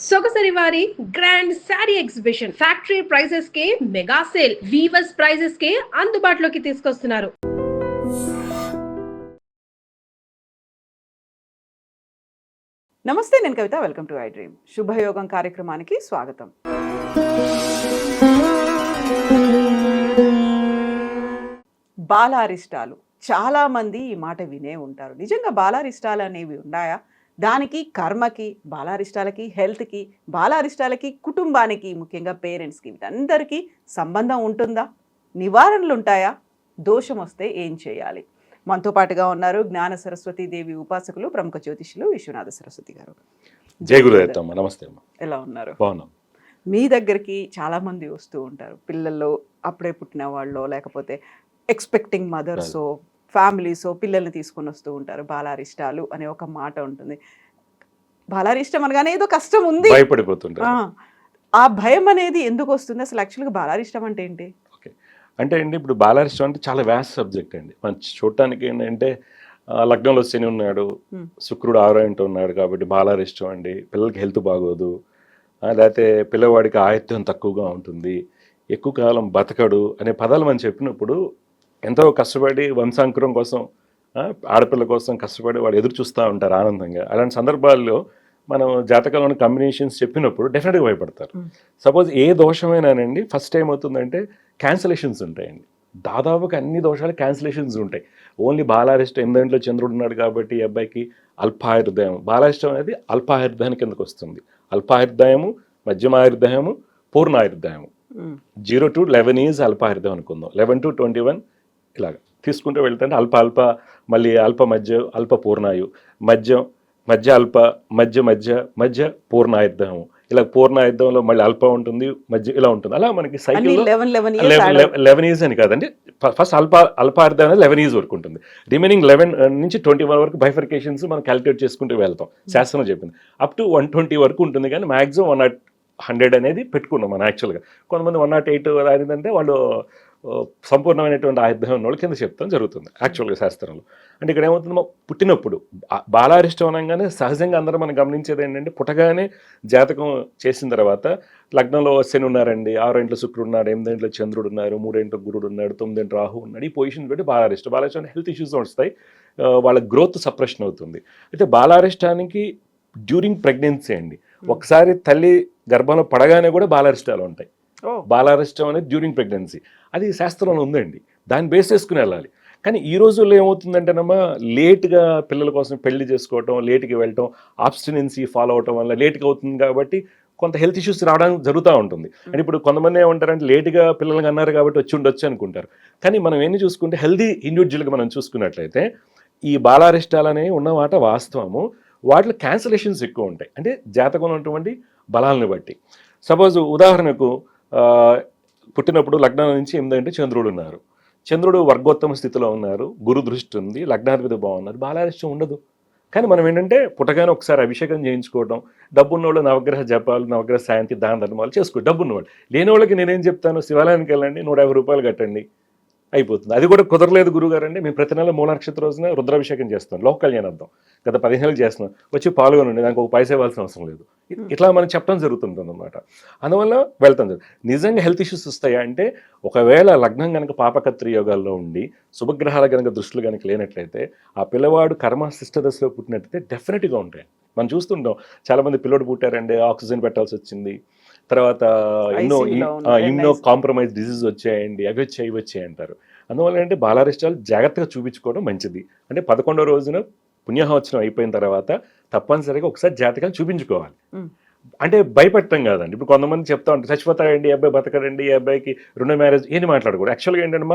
సొగసరి వారి grand sari exhibition factory prices కే mega sale weavers prices కే అందుబాటులోకి తీసుకొస్తున్నారు. నమస్తే, నేను Kavita. Welcome to iDream. Shubhayogam కార్యక్రమానికి స్వాగతం. బాలారిష్టాలు చాలా మంది ఈ మాట వినే ఉంటారు. నిజంగా బాలారిష్టాలు అనేవి ఉన్నాయా? దానికి కర్మకి, బాలారిష్టాలకి, హెల్త్కి, బాలారిష్టాలకి, కుటుంబానికి, ముఖ్యంగా పేరెంట్స్కి, వీటందరికీ సంబంధం ఉంటుందా? నివారణలు ఉంటాయా? దోషం వస్తే ఏం చేయాలి? మనతో పాటుగా ఉన్నారు జ్ఞాన సరస్వతి దేవి ఉపాసకులు, ప్రముఖ జ్యోతిషులు విశ్వనాథ సరస్వతి గారు. జై గురుదత్త. నమస్తే అమ్మ. ఎలా ఉన్నారు? బాగున్నాం. మీ దగ్గరికి చాలా మంది వస్తూ ఉంటారు. పిల్లల్లో అప్పుడే పుట్టిన వాళ్ళు, లేకపోతే ఎక్స్పెక్టింగ్ మదర్స్, ఫ్యామిలీస్ పిల్లల్ని తీసుకొని వస్తూ ఉంటారు. బాలారిష్టాలు అనే ఒక మాట ఉంటుంది. బాలారిష్టం అనగానే ఏదో కష్టం ఉంది, భయపడిపోతుంటారు. ఆ భయం అనేది ఎందుకు వస్తుంది? అసలు యాక్చువల్గా బాలారిష్టం అంటే ఏంటి? అంటే అండి, ఇప్పుడు బాలారిష్టం అంటే చాలా వ్యాస్ట్ సబ్జెక్ట్ అండి. మనం చూడటానికి ఏంటంటే లగ్నంలో శని ఉన్నాడు, శుక్రుడు 6 ఇంటూ ఉన్నాడు కాబట్టి బాలారిష్టం అండి. పిల్లలకి హెల్త్ బాగోదు, లేకపోతే పిల్లవాడికి ఆయుధ్యం తక్కువగా ఉంటుంది, ఎక్కువ కాలం బతకడు అనే పదాలు మనం చెప్పినప్పుడు ఎంతో కష్టపడి వంశాంకురం కోసం, ఆడపిల్ల కోసం కష్టపడి వాడు ఎదురు చూస్తూ ఉంటారు ఆనందంగా. అలాంటి సందర్భాల్లో మనం జాతకంలోని కాంబినేషన్స్ చెప్పినప్పుడు డెఫినెట్గా భయపడతారు. సపోజ్ ఏ దోషమైనానండి, ఫస్ట్ టైం అవుతుందంటే క్యాన్సలేషన్స్ ఉంటాయండి. దాదాపుగా అన్ని దోషాలు క్యాన్సలేషన్స్ ఉంటాయి. ఓన్లీ బాలారిష్టం 8 చంద్రుడు ఉన్నాడు కాబట్టి ఈ అబ్బాయికి అల్పాయుర్దాయం. బాలారిష్టం అనేది అల్పాయుర్దాయం కిందకు వస్తుంది. అల్పాయుర్దాయము, మధ్యమాయుర్దాయము, పూర్ణాయుర్దాయము. 0 to 11 ఈజ్ అల్పాయుర్దాయం అనుకుందాం. 11 to 21 ఇలాగ తీసుకుంటూ వెళ్తుంటే అల్ప మళ్ళీ అల్ప మధ్య, అల్ప పూర్ణాయు, మధ్య అల్ప, మధ్య పూర్ణాయుర్దాయము. ఇలా పూర్ణాయుర్ధంలో మళ్ళీ అల్ప ఉంటుంది, మధ్య ఇలా ఉంటుంది. అలా మనకి సైకిల్ 11 ఈజ్ అని కాదండి. ఫస్ట్ అల్పాయుర్దాయం అనేది 11 ఈజ్ వరకు ఉంటుంది. రిమైనింగ్ 11 నుంచి 21 వరకు బైఫర్కేషన్స్ మనం క్యాలిక్యులేట్ చేసుకుంటూ వెళ్తాం. శాస్త్రం చెప్పింది అప్ టు 120 వరకు ఉంటుంది. కానీ మ్యాక్సిమం 100 అనేది పెట్టుకున్నాం మనం యాక్చువల్గా. కొంతమంది 108 రాయిందంటే వాళ్ళు సంపూర్ణమైనటువంటి ఆయుర్దాయం ఉన్న వాళ్ళు కింద చెప్తాం జరుగుతుంది యాక్చువల్గా శాస్త్రంలో. అంటే ఇక్కడ ఏమవుతుందో, పుట్టినప్పుడు బాలారిష్టం అనగానే సహజంగా అందరూ మనం గమనించేది ఏంటంటే, పుట్టగానే జాతకం చేసిన తర్వాత లగ్నంలో శని ఉన్నారండి, 6 ఇంట్లో శుక్రుడు ఉన్నాడు, 8 ఇంట్లో చంద్రుడు ఉన్నారు, 3 ఇంట్లో గురుడు ఉన్నాడు, 9 ఇంట్లో రాహు ఉన్నాడు. ఈ పొజిషన్ పెట్టి బాలారిష్టం అంటే హెల్త్ ఇష్యూస్ వస్తాయి, వాళ్ళ గ్రోత్ సప్రెషన్ అవుతుంది. అయితే బాలారిష్టానికి డ్యూరింగ్ ప్రెగ్నెన్సీ అండి, ఒకసారి తల్లి గర్భంలో పడగానే కూడా బాలారిష్టాలు ఉంటాయి. బాలారిష్టం అనేది డ్యూరింగ్ ప్రెగ్నెన్సీ, అది శాస్త్రంలో ఉందండి. దాన్ని బేస్ చేసుకుని వెళ్ళాలి. కానీ ఈ రోజుల్లో ఏమవుతుందంటేనమ్మా, లేట్గా పిల్లల కోసం పెళ్లి చేసుకోవటం, లేట్గా వెళ్ళటం, ఆబ్స్టినెన్సీ ఫాలో అవటం వల్ల లేట్గా అవుతుంది కాబట్టి కొంత హెల్త్ ఇష్యూస్ రావడానికి జరుగుతూ ఉంటుంది. అంటే ఇప్పుడు కొంతమంది ఏమంటారంటే, లేట్గా పిల్లలకి అన్నారు కాబట్టి వచ్చి ఉండొచ్చు అనుకుంటారు. కానీ మనం ఎన్ని చూసుకుంటే హెల్తీ ఇండివిజువల్గా మనం చూసుకున్నట్లయితే ఈ బాలారిష్టాలు అనేవి ఉన్నమాట వాస్తవము. వాటిలో క్యాన్సలేషన్స్ ఎక్కువ ఉంటాయి, అంటే జాతకంలో ఉన్నటువంటి బలాలను బట్టి. సపోజ్ ఉదాహరణకు పుట్టినప్పుడు లగ్నం నుంచి 8 చంద్రుడు ఉన్నారు, చంద్రుడు వర్గోత్తమ స్థితిలో ఉన్నారు, గురు దృష్టి ఉంది, లగ్నాధిపతి బాగున్నారు, బాలారిష్టం ఉండదు. కానీ మనం ఏంటంటే పుట్టగానే ఒకసారి అభిషేకం చేయించుకోవడం, డబ్బున్నోళ్ళు నవగ్రహ జపాలు, నవగ్రహ శాంతి, దాన ధర్మాలు చేసుకో. డబ్బున్నవాళ్ళు. లేని వాళ్ళకి నేనేం చెప్తాను, శివాలయానికి వెళ్ళండి, 150 రూపాయలు కట్టండి, అయిపోతుంది. అది కూడా కుదరలేదు గురుగారు అంటే, మేము ప్రతి నెల మూల నక్షత్రం రోజున రుద్రాభిషేకం చేస్తాం, లోక కళ్యాణార్థం. గత 15 ఏళ్ళకి చేస్తున్నాం, వచ్చి పాల్గొనండి, దానికి ఒక పైసా ఇవ్వాల్సిన అవసరం లేదు. ఇట్లా మనం చెప్పడం జరుగుతుంది అనమాట. అందువల్ల వెళ్తాం. నిజంగా హెల్త్ ఇష్యూస్ వస్తాయా అంటే, ఒకవేళ లగ్నం కనుక పాపకత్రి యోగాల్లో ఉండి శుభగ్రహాల కనుక దృష్టిలో కనుక లేనట్లయితే, ఆ పిల్లవాడు కర్మ శిష్ట దశలో పుట్టినట్లయితే డెఫినెట్గా ఉంటాయి. మనం చూస్తుంటాం, చాలామంది పిల్లడు పుట్టారండి, ఆక్సిజన్ పెట్టాల్సి వచ్చింది, తర్వాత ఇమ్యూనో కాంప్రమైజ్ డిసీజ్ వచ్చాయండి, అవి వచ్చాయి, ఇవి వచ్చాయి అంటారు. అందువల్ల ఏంటంటే బాలారిష్టాలు జాగ్రత్తగా చూపించుకోవడం మంచిది. అంటే 11వ రోజున పుణ్యహవచనం అయిపోయిన తర్వాత తప్పనిసరిగా ఒకసారి జాతకాలు చూపించుకోవాలి. అంటే భయపెట్టడం కాదండి. ఇప్పుడు కొంతమంది చెప్తా ఉంటారు, చచ్చిపోతాడండి ఈ అబ్బాయి, బతకడండి ఈ అబ్బాయికి, 2 మ్యారేజ్, ఏంటి మాట్లాడకూడదు. యాక్చువల్గా ఏంటంటే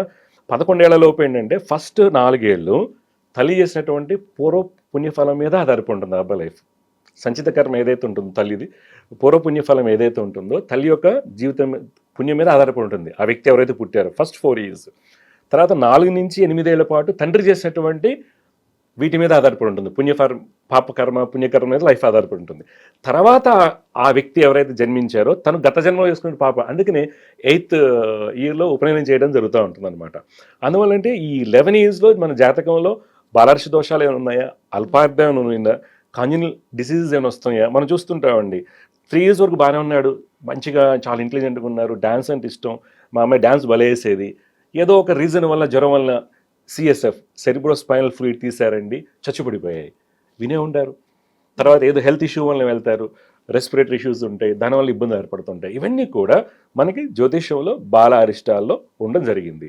11 ఏళ్ల లోపు ఏంటంటే ఫస్ట్ 4 ఏళ్ళు తల్లి చేసినటువంటి పూర్వ పుణ్యఫలం మీద ఆధారపడి ఉంటుంది అబ్బాయి లైఫ్. సంచిత కర్మ ఏదైతే ఉంటుందో తల్లిది, పూర్వపుణ్యఫలం ఏదైతే ఉంటుందో తల్లి యొక్క జీవితం పుణ్యం మీద ఆధారపడి ఉంటుంది ఆ వ్యక్తి ఎవరైతే పుట్టారో ఫస్ట్ 4 years. తర్వాత 4 నుంచి 8 ఏళ్ల పాటు తండ్రి చేసినటువంటి వీటి మీద ఆధారపడి ఉంటుంది. పాపకర్మ, పుణ్యకర్మ మీద లైఫ్ ఆధారపడి ఉంటుంది. తర్వాత ఆ వ్యక్తి ఎవరైతే జన్మించారో తను గత జన్మలో చేసుకున్న పాప, అందుకనే 8th yearలో ఉపనయనం చేయడం జరుగుతూ ఉంటుంది అనమాట. అందువల్ల అంటే ఈ 11 yearsలో మన జాతకంలో బాలార్ష దోషాలు ఏమైనా ఉన్నాయా, అల్పార్థం ఏమైనా ఉందా, కాంజనల్ డిసీజెస్ ఏమైనా వస్తున్నాయా మనం చూస్తుంటామండి. 3 years వరకు బాగానే ఉన్నాడు, మంచిగా చాలా ఇంటెలిజెంట్గా ఉన్నారు, డ్యాన్స్ అంటే ఇష్టం, మా అమ్మాయి డ్యాన్స్ భలే వేసేది. ఏదో ఒక రీజన్ వల్ల, జ్వరం వల్ల సిఎస్ఎఫ్ సెరిబ్రోస్పైనల్ ఫ్లూయిడ్ తీశారండి, చచ్చిపడిపోయాయి. వినే ఉంటారు. తర్వాత ఏదో హెల్త్ ఇష్యూ వల్ల వెళ్తారు, రెస్పిరేటరీ ఇష్యూస్ ఉంటాయి, దానివల్ల ఇబ్బంది ఏర్పడుతుంటాయి. ఇవన్నీ కూడా మనకి జ్యోతిష్యంలో బాల అరిష్టాల్లో ఉండడం జరిగింది.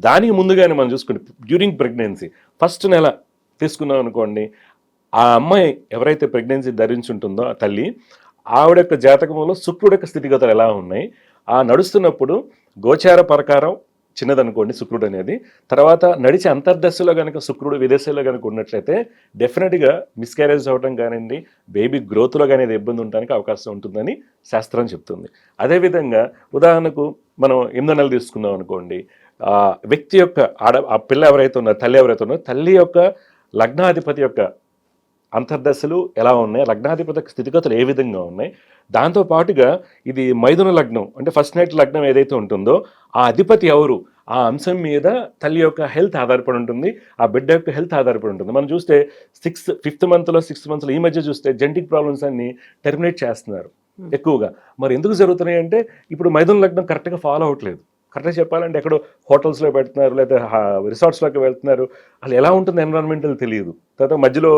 దానికి ముందుగానే మనం చూసుకుంటే డ్యూరింగ్ ప్రెగ్నెన్సీ ఫస్ట్ నెల తీసుకున్నాం అనుకోండి, ఆ అమ్మాయి ఎవరైతే ప్రెగ్నెన్సీ ధరించుంటుందో ఆ తల్లి, ఆవిడ యొక్క జాతకంలో శుక్రుడు యొక్క స్థితిగతులు ఎలా ఉన్నాయి, ఆ నడుస్తున్నప్పుడు గోచార ప్రకారం చిన్నదనుకోండి శుక్రుడు అనేది, తర్వాత నడిచే అంతర్దశలో కనుక శుక్రుడు విదేశంలో కనుక ఉన్నట్లయితే డెఫినెట్గా మిస్క్యారేజ్ అవ్వడం కానివ్వండి, బేబీ గ్రోత్లో కానీ ఇబ్బంది ఉండడానికి అవకాశం ఉంటుందని శాస్త్రం చెప్తుంది. అదేవిధంగా ఉదాహరణకు మనం 8 నెలలు తీసుకుందాం అనుకోండి, ఆ వ్యక్తి యొక్క ఆ పిల్ల ఎవరైతే ఉన్నారో, తల్లి ఎవరైతే ఉన్నారో, తల్లి యొక్క లగ్నాధిపతి యొక్క అంతర్దశలు ఎలా ఉన్నాయి, లగ్నాధిపతి స్థితిగతులు ఏ విధంగా ఉన్నాయి, దాంతోపాటుగా ఇది మైథున లగ్నం అంటే ఫస్ట్ నైట్ లగ్నం ఏదైతే ఉంటుందో ఆ అధిపతి ఎవరు, ఆ అంశం మీద తల్లి యొక్క హెల్త్ ఆధారపడి ఉంటుంది, ఆ బిడ్డ యొక్క హెల్త్ ఆధారపడి ఉంటుంది. మనం చూస్తే 5th మంత్లో 6th మంత్లో ఈ మధ్య చూస్తే జెనెటిక్ ప్రాబ్లమ్స్ అన్ని టెర్మినేట్ చేస్తున్నారు ఎక్కువగా. మరి ఎందుకు జరుగుతున్నాయి అంటే ఇప్పుడు మైథున లగ్నం కరెక్ట్గా ఫాలో అవ్వట్లేదు. కరెక్ట్గా చెప్పాలంటే ఎక్కడో హోటల్స్లో పెడుతున్నారు, లేదా రిసార్ట్స్లోకి వెళ్తున్నారు, అసలు ఎలా ఉంటుంది ఎన్విరాన్మెంటల్ తెలియదు. తర్వాత మధ్యలో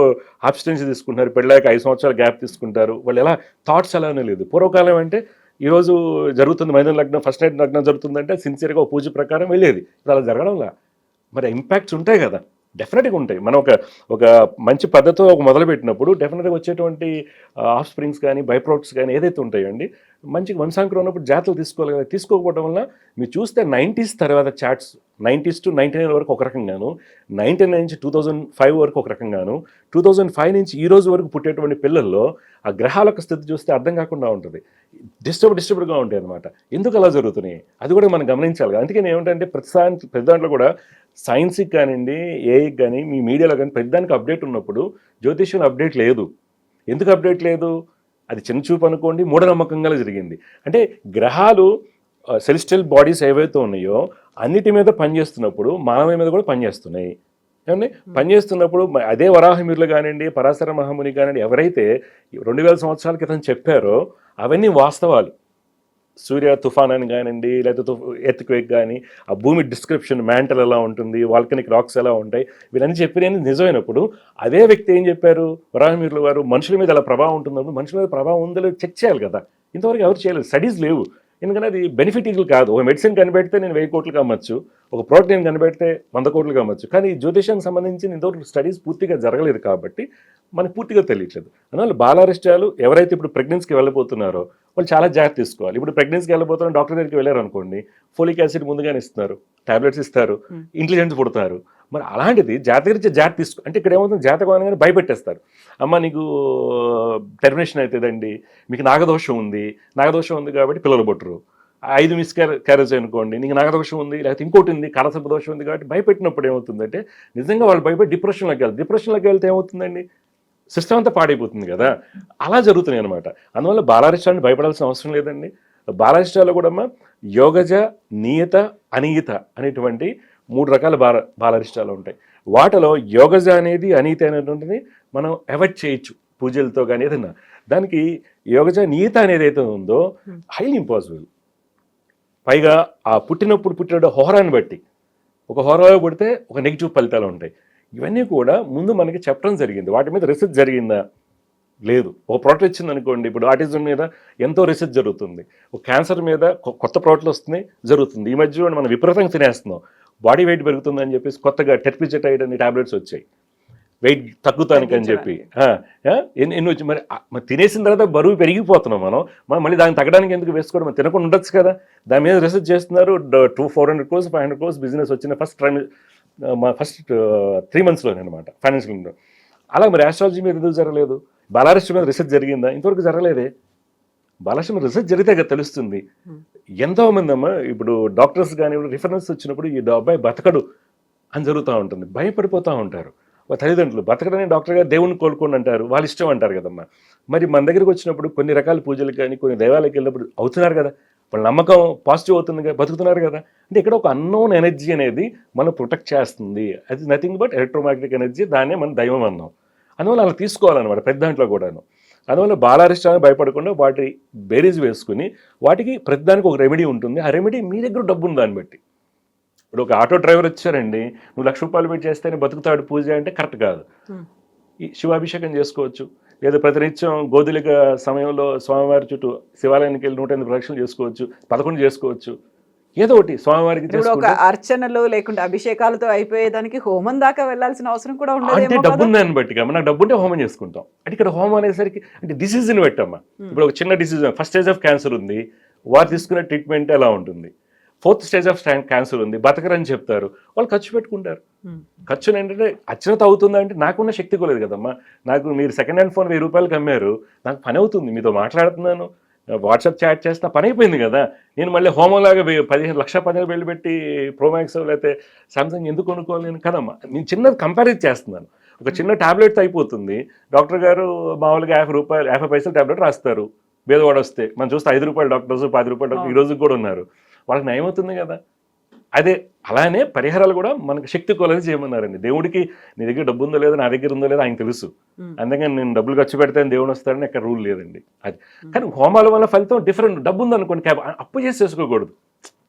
అబ్స్టెన్సీ తీసుకుంటున్నారు, పెళ్ళాక 5 సంవత్సరాలు గ్యాప్ తీసుకుంటారు, వాళ్ళు ఎలా థాట్స్ అలానే లేదు. పూర్వకాలం అంటే ఈరోజు జరుగుతుంది మైథున లగ్నం, ఫస్ట్ నైట్ లగ్నం జరుగుతుందంటే సిన్సియర్గా ఒక పూజ ప్రకారం వెళ్ళేది, ఇప్పుడు అలా జరగడంలా. మరి ఇంపాక్ట్స్ ఉంటాయి కదా, డెఫినెట్గా ఉంటాయి. మనం ఒక మంచి పద్ధతితో మొదలు పెట్టినప్పుడు డెఫినెట్గా వచ్చేటువంటి ఆఫ్ స్ప్రింగ్స్ కానీ బై ప్రొడక్ట్స్ కానీ ఏదైతే ఉంటాయండి, మంచిగా వంశాంకురం ఉన్నప్పుడు జాగ్రత్తలు తీసుకోవాలి కదా. తీసుకోకపోవడం వల్ల మీరు చూస్తే 90s తర్వాత చాట్స్ 90s to 99 వరకు ఒక రకంగాను, 99 నుంచి 2005 వరకు ఒక రకంగాను, 2005 నుంచి ఈ రోజు వరకు పుట్టేటువంటి పిల్లల్లో ఆ గ్రహాల యొక్క స్థితి చూస్తే అర్థం కాకుండా ఉంటుంది, డిస్టర్బ్డ్గా ఉంటాయి అనమాట. ఎందుకు అలా జరుగుతున్నాయి అది కూడా మనం గమనించాలి. అందుకని ఏమిటంటే ప్రతి దాంట్లో కూడా సైన్స్కి కానివ్వండి, ఏఐకి కానీ, మీ మీడియాలో కానీ ప్రతిదానికి అప్డేట్ ఉన్నప్పుడు జ్యోతిష్యంలో అప్డేట్ లేదు. ఎందుకు అప్డేట్ లేదు? అది చిన్న చూపు అనుకోండి, మూఢనమ్మకంగా జరిగింది. అంటే గ్రహాలు సెలెస్టియల్ బాడీస్ ఏవైతే ఉన్నాయో అన్నిటి మీద పనిచేస్తున్నప్పుడు మానవుల మీద కూడా పనిచేస్తున్నాయి. ఏమండి పనిచేస్తున్నప్పుడు అదే వరాహమిరులు కానివ్వండి, పరాశర మహాముని కానివ్వండి, ఎవరైతే 2000 సంవత్సరాల క్రితం చెప్పారో అవన్నీ వాస్తవాలు. సూర్య తుఫాన్ అని కానివ్వండి, లేకపోతే ఎర్త్క్వేక్ కానీ, ఆ భూమి డిస్క్రిప్షన్ మ్యాంటల్ ఎలా ఉంటుంది, వాల్కనిక్ రాక్స్ ఎలా ఉంటాయి, వీళ్ళన్నీ చెప్పినవి నిజమైనప్పుడు అదే వ్యక్తి ఏం చెప్పారు, వరాహమిరుల వారు, మనుషుల మీద అలా ప్రభావం ఉంటున్నప్పుడు మనుషుల మీద ప్రభావం ఉందో లేదో చెక్ చేయాలి కదా. ఇంతవరకు ఎవరు చేయలేదు, స్టడీస్ లేవు. ఎందుకంటే అది బెనిఫిటబుల్ కాదు. ఒక మెడిసిన్ కనిపెడితే నేను 1000 కోట్లు కమ్మచ్చు, ఒక ప్రోటీన్ కనిపెడితే 100 కోట్లు కమ్మచ్చు, కానీ జ్యోతిషానికి సంబంధించి ఇంతవరకు స్టడీస్ పూర్తిగా జరగలేదు కాబట్టి మనకు పూర్తిగా తెలియట్లేదు. అందువల్ల బాలారిష్టాలు ఎవరైతే ఇప్పుడు ప్రెగ్నెన్సీకి వెళ్ళబోతున్నారో వాళ్ళు చాలా జాగ్రత్త తీసుకోవాలి. ఇప్పుడు ప్రెగ్నెన్సీకి వెళ్ళబోతున్న డాక్టర్ దగ్గరికి వెళ్ళారు అనుకోండి, ఫోలిక్ యాసిడ్ ముందుగానే ఇస్తున్నారు, టాబ్లెట్స్ ఇస్తారు, ఇంటెలిజెంట్స్ పుడతారు. మరి అలాంటిది జాతకరీత్యా తీసుకో అంటే ఇక్కడ ఏమవుతుంది, జాతకం అనగానే భయపెట్టేస్తారు. అమ్మ నీకు టెర్మినేషన్ అవుతుందండి, మీకు నాగదోషం ఉంది కాబట్టి పిల్లలు పుట్టరు, 5 మిస్క్యారేజ్ అనుకోండి, నీకు నాగదోషం ఉంది, లేకపోతే ఇంకోటి ఉంది, కాలసర్ప దోషం ఉంది కాబట్టి భయపెట్టినప్పుడు ఏమవుతుందంటే నిజంగా వాళ్ళు భయపడి డిప్రెషన్లోకి వెళ్తే ఏమవుతుందండి, సిస్టమ్ అంతా పాడైపోతుంది కదా. అలా జరుగుతున్నాయి అనమాట. అందువల్ల బాలారిష్టాన్ని భయపడాల్సిన అవసరం లేదండి. బాలారిష్టాల్లో కూడా యోగజ, నియత, అనియత అనేటువంటి 3 రకాల బాలారిష్టాలు ఉంటాయి. వాటిలో యోగజ అనేది, అనియత అనేటువంటిది మనం అవాయిడ్ చేయొచ్చు పూజలతో కానీ ఏదన్నా. దానికి యోగజ, నియత అనేది అయితే ఉందో హైలీ ఇంపాసిబుల్. పైగా ఆ పుట్టిన హోరాన్ని బట్టి, ఒక హోరాలో పుడితే ఒక నెగిటివ్ ఫలితాలు ఉంటాయి. ఇవన్నీ కూడా ముందు మనకి చెప్పడం జరిగింది. వాటి మీద రీసెర్చ్ జరిగిందా? లేదు. ఒక ప్రోడక్ట్ వచ్చింది అనుకోండి, ఇప్పుడు ఆటిజం మీద ఎంతో రీసెర్చ్ జరుగుతుంది, ఒక క్యాన్సర్ మీద కొత్త ప్రోడక్ట్లు వస్తున్నాయి, జరుగుతుంది. ఈ మధ్య మనం విపరీతంగా తినేస్తున్నాం, బాడీ వెయిట్ పెరుగుతుందని చెప్పేసి కొత్తగా టెర్పిజెటైడ్ అనే టాబ్లెట్స్ వచ్చాయి వెయిట్ తగ్గుతానికి అని చెప్పి. ఎన్ని వచ్చి మరి తినేసిన తర్వాత బరువు పెరిగిపోతున్నాం మనం మళ్ళీ దాన్ని తగ్గడానికి ఎందుకు వేసుకోవడం, మనం తినకుండా ఉండొచ్చు కదా. దాని మీద రీసెర్చ్ చేస్తున్నారు. 400 crores 500 crores బిజినెస్ వచ్చిన ఫస్ట్ 3 monthsలోనే అనమాట ఫైనాన్షియల్. అలా మరి ఆస్ట్రాలజీ మీద ఎందుకు జరగలేదు? బాలారిష్ట మీద రీసెర్చ్ జరిగిందా? ఇంతవరకు జరగలేదే. బాలారిష్ట మీద రీసెర్చ్ జరిగితే కదా తెలుస్తుంది. ఎంతోమంది అమ్మ ఇప్పుడు డాక్టర్స్ కానీ రిఫరెన్స్ వచ్చినప్పుడు ఈ అబ్బాయి బతకడు అని జరుగుతూ ఉంటుంది, భయపడిపోతూ ఉంటారు తల్లిదండ్రులు. బతకడని డాక్టర్ గారు దేవుని కోలుకోండి అంటారు, వాళ్ళు ఇష్టం అంటారు కదమ్మా. మరి మన దగ్గరికి వచ్చినప్పుడు కొన్ని రకాల పూజలు కానీ కొన్ని దైవాలకి వెళ్ళినప్పుడు అవుతున్నారు కదా, వాళ్ళ నమ్మకం పాజిటివ్ అవుతుంది కదా, బతుకుతున్నారు కదా. అంటే ఇక్కడ ఒక అన్నోన్ ఎనర్జీ అనేది మనం ప్రొటెక్ట్ చేస్తుంది. అది నథింగ్ బట్ ఎలక్ట్రోమాగ్నెటిక్ ఎనర్జీ, దాన్నే మనం దైవం అన్నాం. అందువల్ల అలా తీసుకోవాలన్నమాట పెద్ద దాంట్లో కూడాను. అందువల్ల బాలారిష్టాన్ని భయపడకుండా వాటి బేరీజ్ వేసుకుని వాటికి ప్రతిదానికి ఒక రెమెడీ ఉంటుంది. ఆ రెమెడీ మీ దగ్గర డబ్బు ఉంది దాన్ని బట్టి. ఇప్పుడు ఒక ఆటో డ్రైవర్ వచ్చారండి, నువ్వు ₹1,00,000 పెట్టి చేస్తేనే బతుకుతాడు పూజ అంటే కరెక్ట్ కాదు. ఈ శివాభిషేకం చేసుకోవచ్చు, లేదా ప్రతినిత్యం గోధులిక సమయంలో స్వామివారి చుట్టూ శివాలయానికి వెళ్ళి 108 ప్రదక్షిణలు చేసుకోవచ్చు, 11 చేసుకోవచ్చు, ఏదో ఒకటి స్వామివారికి ఇప్పుడు ఒక అర్చనలు లేకుంటే అభిషేకాలతో అయిపోయేదానికి హోమం దాకా వెళ్ళాల్సిన అవసరం కూడా అంటే ఉండదు. డబ్బు ఉందని బట్టి నాకు డబ్బు ఉంటే హోమం చేసుకుంటాం. అంటే ఇక్కడ హోమం అనేసరికి అంటే డిసీజ్ని పెట్టమ్మా. ఇప్పుడు ఒక చిన్న disease, first stage of cancer ఉంది, వారు తీసుకునే ట్రీట్మెంట్ ఎలా ఉంటుంది, 4th స్టేజ్ ఆఫ్ క్యాన్సర్ ఉంది, బతకరని చెప్తారు, వాళ్ళు ఖర్చు పెట్టుకుంటారు. ఖర్చును ఏంటంటే అర్చనత అవుతుందంటే నాకున్న శక్తి కూడా లేదు కదమ్మా. నాకు మీరు సెకండ్ హ్యాండ్ ఫోన్ ₹1000 అమ్మారు, నాకు పని అవుతుంది, మీతో మాట్లాడుతున్నాను, వాట్సాప్ చాట్ చేస్తున్నా, పని అయిపోయింది కదా. నేను మళ్ళీ హోమంలాగా 15,00,000 పెట్టి ప్రోమాక్స్ లేకపోతే సామ్సంగ్ ఎందుకు కొనుక్కోలేను కదమ్మా. నేను చిన్నది కంపారిజ్ చేస్తున్నాను. ఒక చిన్న ట్యాబ్లెట్ అయిపోతుంది, డాక్టర్ గారు మామూలుగా ₹50 ట్యాబ్లెట్ రాస్తారు. పేదవాడు వస్తే మనం చూస్తే ₹5 డాక్టర్స్, ₹10 డాక్టర్ ఈ రోజుకి కూడా ఉన్నారు, వాళ్ళకి నయం అవుతుంది కదా. అదే అలానే పరిహారాలు కూడా మనకు శక్తి కొలది చేయమన్నారండి. దేవుడికి నీ దగ్గర డబ్బు ఉందో లేదో, నా దగ్గర ఉందో లేదో ఆయన తెలుసు, అందుకని నేను డబ్బులు ఖర్చు పెడితే దేవుడు వస్తాడని ఎక్కడ రూల్ లేదండి. అది కానీ హోమాల వల్ల ఫలితం డిఫరెంట్. డబ్బు ఉందనుకోండి, అప్పు చేసి చేసుకోకూడదు,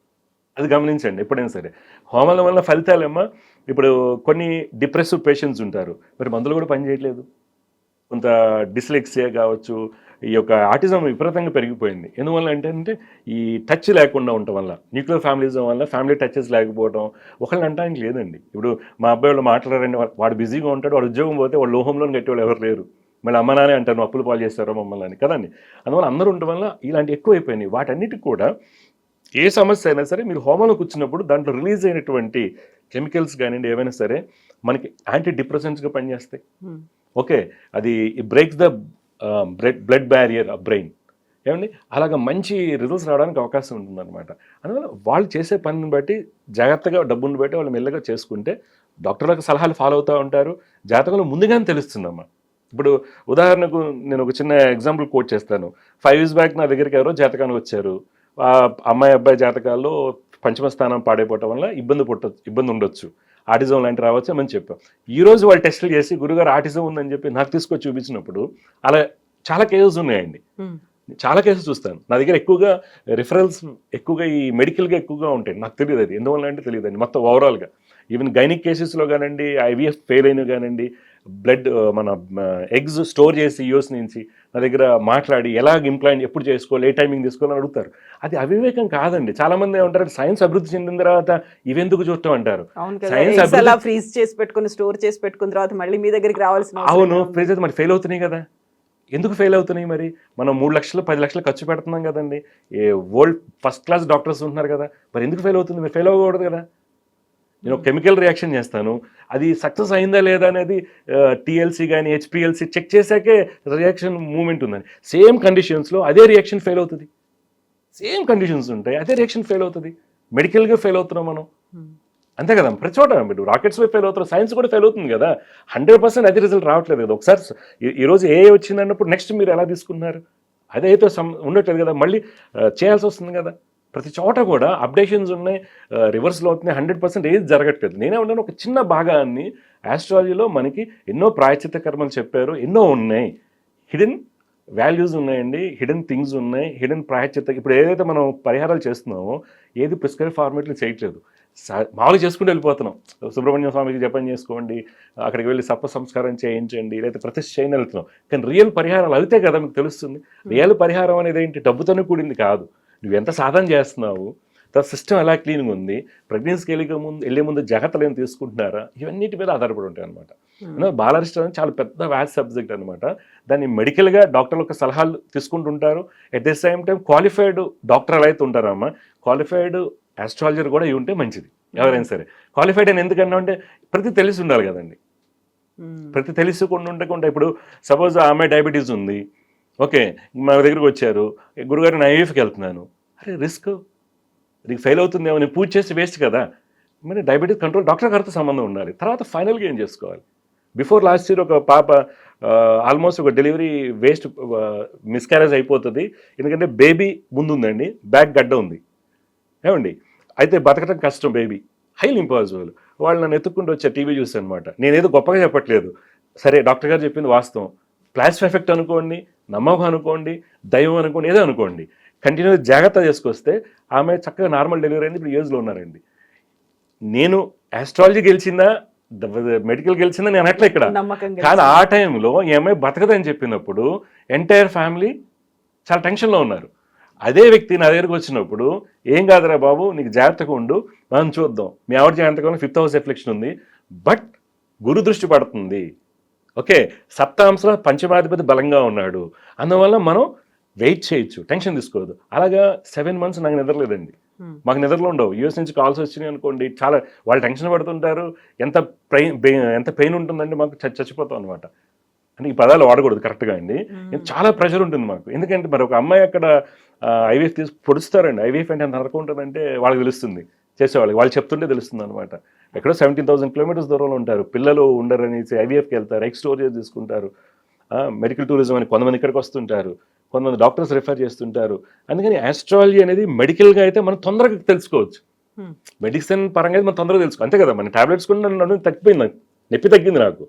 అది గమనించండి ఎప్పుడైనా సరే. హోమాల వల్ల ఫలితాలేమో, ఇప్పుడు కొన్ని డిప్రెసివ్ పేషెంట్స్ ఉంటారు, మరి మందులు కూడా పనిచేయట్లేదు, కొంత డిస్లెక్సియా కావచ్చు, ఈ యొక్క ఆటిజం విపరీతంగా పెరిగిపోయింది. ఎందువల్ల అంటే ఈ టచ్ లేకుండా ఉండటం వల్ల, న్యూక్లియర్ ఫ్యామిలీజం వల్ల ఫ్యామిలీ టచెస్ లేకపోవడం. ఒకళ్ళని అంటానికి లేదండి. ఇప్పుడు మా అబ్బాయి వాళ్ళు మాట్లాడారండి, వాడు బిజీగా ఉంటాడు, వాడు ఉద్యోగం పోతే వాళ్ళు లోహంలో కట్టేవాళ్ళు ఎవరు లేరు, మళ్ళీ అమ్మ నానే అంటారు అప్పులు పాలు చేస్తారో మమ్మల్ని అని కదండి. అందువల్ల అందరూ ఉండటం వల్ల ఇలాంటి ఎక్కువైపోయినాయి. వాటన్నిటికి కూడా ఏ సమస్య అయినా సరే మీరు హోమంలో కూర్చున్నప్పుడు దాంట్లో రిలీజ్ అయినటువంటి కెమికల్స్ కానివ్వండి ఏవైనా సరే మనకి యాంటీ డిప్రెసెంట్స్గా పనిచేస్తాయి. ఓకే, అది breaks the blood barrier of brain, ఏమండి అలాగ మంచి రిజల్ట్స్ రావడానికి అవకాశం ఉంటుందన్నమాట. అందువల్ల వాళ్ళు చేసే పనిని బట్టి జాగ్రత్తగా డబ్బుని బట్టి వాళ్ళు మెల్లగా చేసుకుంటే డాక్టర్లకు సలహాలు ఫాలో అవుతూ ఉంటారు. జాతకంలో ముందుగానే తెలుస్తుందమ్మా. ఇప్పుడు ఉదాహరణకు నేను ఒక చిన్న ఎగ్జాంపుల్ కోట్ చేస్తాను. 5 years బ్యాక్ నా దగ్గరికి ఎవరో జాతకానికి వచ్చారు, అమ్మాయి అబ్బాయి జాతకాల్లో పంచమ స్థానం పాడైపోవటం వల్ల ఇబ్బంది ఉండొచ్చు, ఆటిజం లాంటి రావచ్చు అని చెప్పాం. ఈ రోజు వాళ్ళు టెస్టులు చేసి గురుగారు ఆటిజం ఉందని చెప్పి నాకు తీసుకొచ్చి చూపించినప్పుడు అలా చాలా కేసెస్ ఉన్నాయండి. చాలా కేసెస్ చూస్తాను. నా దగ్గర ఎక్కువగా రిఫరల్స్ ఎక్కువగా ఈ మెడికల్గా ఎక్కువగా ఉంటాయి. నాకు తెలియదు అది ఎందువల్ల అంటే తెలియదండి. మొత్తం ఓవరాల్గా ఈవెన్ గైనిక్ కేసెస్లో కానివ్వండి, IVF ఫెయిల్ అయినా కానివ్వండి, బ్లడ్ మన ఎగ్స్ స్టోర్ చేసి యూఎస్ నుంచి నా దగ్గర మాట్లాడి ఎలాగ ఇంప్లాంట్ ఎప్పుడు చేసుకోవాలి, ఏ టైమింగ్ తీసుకోవాలని అడుగుతారు. అది అవివేకం కాదండి. చాలా మంది ఏమంటారు, సైన్స్ అభివృద్ధి చెందిన తర్వాత ఇవెందుకు చూడటం అంటారు. సైన్స్ ఫ్రీజ్ చేసి పెట్టుకుని స్టోర్ చేసి పెట్టుకున్న తర్వాత మళ్ళీ మీ దగ్గరికి రావాల్సిన, అవును ఫ్రీజ్ అయితే మరి ఫెయిల్ అవుతున్నాయి కదా. ఎందుకు ఫెయిల్ అవుతున్నాయి మరి? మనం 3 లక్షలు 10 లక్షలు ఖర్చు పెడుతున్నాం కదండి. వరల్డ్ ఫస్ట్ క్లాస్ డాక్టర్స్ ఉంటున్నారు కదా, మరి ఎందుకు ఫెయిల్ అవుతుంది? మరి ఫెయిల్ అవ్వకూడదు కదా. నేను కెమికల్ రియాక్షన్ చేస్తాను, అది సక్సెస్ అయిందా లేదా అనేది TLC కానీ HPLC చెక్ చేశాకే రియాక్షన్ మూమెంట్ ఉందని. సేమ్ కండిషన్స్లో అదే రియాక్షన్ ఫెయిల్ అవుతుంది. సేమ్ కండిషన్స్ ఉంటాయి, అదే రియాక్షన్ ఫెయిల్ అవుతుంది. మెడికల్గా ఫెయిల్ అవుతున్నాం మనం, అంతే కదా. ప్రతి చోట మీరు రాకెట్స్ వైపు ఫెయిల్ అవుతారు, సైన్స్ కూడా ఫెయిల్ అవుతుంది కదా. 100% అదే రిజల్ట్ రావట్లేదు కదా. ఒకసారి ఈరోజు ఏ వచ్చింది అన్నప్పుడు నెక్స్ట్ మీరు ఎలా తీసుకున్నారు అదే అయితే ఉండట్లేదు కదా, మళ్ళీ చేయాల్సి వస్తుంది కదా. ప్రతి చోట కూడా అప్డేషన్స్ ఉన్నాయి, రివర్స్లో అవుతున్నాయి. 100% ఏది జరగట్లేదు. నేనే ఉన్నాను ఒక చిన్న భాగాన్ని ఆస్ట్రాలజీలో మనకి ఎన్నో ప్రాయశ్చిత్త కర్మలు చెప్పారు, ఎన్నో ఉన్నాయి, హిడెన్ వాల్యూస్ ఉన్నాయండి, హిడెన్ థింగ్స్ ఉన్నాయి, హిడెన్ ప్రాయశ్చిత్త. ఇప్పుడు ఏదైతే మనం పరిహారాలు చేస్తున్నామో ఏది ప్రిస్క్రైబ్ ఫార్మేట్లు చేయట్లేదు, మామూలు చేసుకుంటూ వెళ్ళిపోతున్నాం. సుబ్రహ్మణ్య స్వామికి జపం చేసుకోండి, అక్కడికి వెళ్ళి సప్ప సంస్కారం చేయించండి, లేకపోతే ప్రతిష్ఠ చేయని వెళ్తున్నాం. కానీ రియల్ పరిహారాలు అయితే కదా మీకు తెలుస్తుంది. రియల్ పరిహారం అనేది ఏంటి? డబ్బుతోనే కూడింది కాదు. నువ్వు ఎంత సాధన చేస్తున్నావు, తర్వాత సిస్టమ్ ఎలా క్లీన్గా ఉంది, ప్రెగ్నెన్సీకి వెళ్ళే ముందు జాగ్రత్తలు ఏం తీసుకుంటున్నారా, ఇవన్నిటి మీద ఆధారపడి ఉంటాయి అనమాట. బాలారిష్టం అనేది చాలా పెద్ద వ్యాస్ట్ సబ్జెక్ట్ అనమాట. దాన్ని మెడికల్గా డాక్టర్లకు సలహాలు తీసుకుంటుంటారు. At the same time qualified doctor ఎలా అయితే ఉంటారమ్మా, క్వాలిఫైడ్ ఆస్ట్రాలజర్ కూడా ఇవి ఉంటే మంచిది. ఎవరైనా సరే క్వాలిఫైడ్ అని ఎందుకన్నా అంటే ప్రతి తెలిసి ఉండాలి కదండి. ప్రతి తెలుసుకుండా ఉండకుండా, ఇప్పుడు సపోజ్ ఆ అమ్మాయి డయాబెటీస్ ఉంది, ఓకే మా దగ్గరికి వచ్చారు, గురుగారు నేను IVFకి వెళ్తున్నాను, అరే రిస్క్, నీకు ఫెయిల్ అవుతుందేమో, నేను పూజ చేసి వేస్ట్ కదా. మరి డయాబెటీస్ కంట్రోల్ డాక్టర్ గారితో సంబంధం ఉండాలి. తర్వాత ఫైనల్గా ఏం చేసుకోవాలి? బిఫోర్ లాస్ట్ ఇయర్ ఒక పాప ఆల్మోస్ట్ ఒక డెలివరీ వేస్ట్ మిస్క్యారేజ్ అయిపోతుంది, ఎందుకంటే బేబీ ముందుందండి, బ్యాక్ గడ్డ ఉంది ఏమండి, అయితే బతకడం కష్టం, బేబీ హైలీ ఇంపాసిబుల్. వాళ్ళు నన్ను ఎత్తుక్కుంటూ వచ్చారు, టీవీ చూసి అనమాట. నేనేదో గొప్పగా చెప్పట్లేదు, సరే డాక్టర్ గారు చెప్పింది వాస్తవం, ప్లాస్టిక్ ఎఫెక్ట్ అనుకోండి, నమ్మకం అనుకోండి, దైవం అనుకోండి, ఏదో అనుకోండి, కంటిన్యూ జాగ్రత్త చేసుకొస్తే ఆమె చక్కగా నార్మల్ డెలివరీ అయింది. ఇప్పుడు ఏజ్లో ఉన్నారండి. నేను ఆస్ట్రాలజీ గెలిచిందా, మెడికల్ గెలిచిందా నేను అనట్లే ఇక్కడ. నమ్మకం కానీ ఆ టైంలో ఈ అమ్మాయి బతకదని చెప్పినప్పుడు ఎంటైర్ ఫ్యామిలీ చాలా టెన్షన్లో ఉన్నారు. అదే వ్యక్తి నా దగ్గరకు వచ్చినప్పుడు ఏం కాదురా బాబు, నీకు జాగ్రత్తగా ఉండు, మనం చూద్దాం, మీ ఆవిడ జాగ్రత్తగా 5th హౌస్ ఎఫ్లెక్షన్ ఉంది, బట్ గురు దృష్టి పడుతుంది, ఓకే, సప్తాంశలో పంచమాధిపతి బలంగా ఉన్నాడు, అందువల్ల మనం వెయిట్ చేయొచ్చు, టెన్షన్ తీసుకోవద్దు. అలాగా 7 months నాకు నిద్రలేదండి. మాకు నిద్రలో ఉండవు. యూఎస్ నుంచి కాల్స్ వచ్చినాయి అనుకోండి, చాలా వాళ్ళు టెన్షన్ పడుతుంటారు. ఎంత పెయిన్ ఉంటుందండి మాకు, చచ్చిపోతాం అనమాట. అంటే ఈ పదాలు వాడకూడదు కరెక్ట్గా అండి. చాలా ప్రెషర్ ఉంటుంది మాకు. ఎందుకంటే మరి ఒక అమ్మాయి అక్కడ ఐవీఎఫ్ తీసి పొడుస్తారండి. ఐవీఎఫ్ అంటే ఎంత నరకం ఉంటుందంటే వాళ్ళకి తెలుస్తుంది, చేసేవాళ్ళకి వాళ్ళు చెప్తుంటే తెలుస్తుంది అనమాట. ఎక్కడో 17,000 kilometers దూరంలో ఉంటారు, పిల్లలు ఉండరనేసి ఐవీఎఫ్కి వెళ్తారు, ఎగ్ స్టోరేజ్ తీసుకుంటారు, మెడికల్ టూరిజం అని కొంతమంది ఇక్కడికి వస్తుంటారు, కొంతమంది డాక్టర్స్ రిఫర్ చేస్తుంటారు. అందుకని ఆస్ట్రాలజీ అనేది మెడికల్గా అయితే మనం తొందరగా తెలుసుకోవచ్చు. మెడిసిన్ పరంగా అయితే మనం తొందరగా తెలుసుకో, అంతే కదా. మన టాబ్లెట్స్ కూడా నన్ను తగ్గిపోయింది, నొప్పి తగ్గింది, నాకు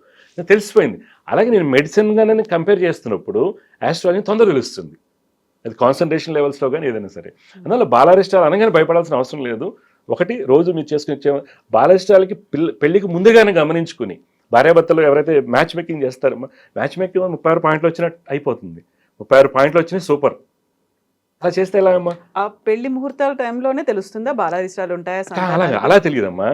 తెలిసిపోయింది. అలాగే నేను మెడిసిన్గానే కంపేర్ చేస్తున్నప్పుడు ఆస్ట్రాలజీ తొందరగా తెలుస్తుంది, అది కాన్సన్ట్రేషన్ లెవెల్స్లో కానీ ఏదైనా సరే. అందువల్ల బాలారిష్టాలు అనగానే భయపడాల్సిన అవసరం లేదు. ఒకటి, రోజు మీరు చేసుకుని బాలారిష్టాలకి పెళ్లికి ముందుగానే గమనించుకుని, భార్యాభర్తలు ఎవరైతే మ్యాచ్ మేకింగ్ చేస్తారో, మ్యాచ్ మేకింగ్ 36 పాయింట్లు వచ్చినట్టు అయిపోతుంది. 36 పాయింట్లు వచ్చినాయి, సూపర్. అలా చేస్తే ఎలా అమ్మా? ఆ పెళ్లి ముహూర్తాల టైంలోనే తెలుస్తుందా బాలారిష్టాలు ఉంటాయా? అలా తెలియదమ్మా.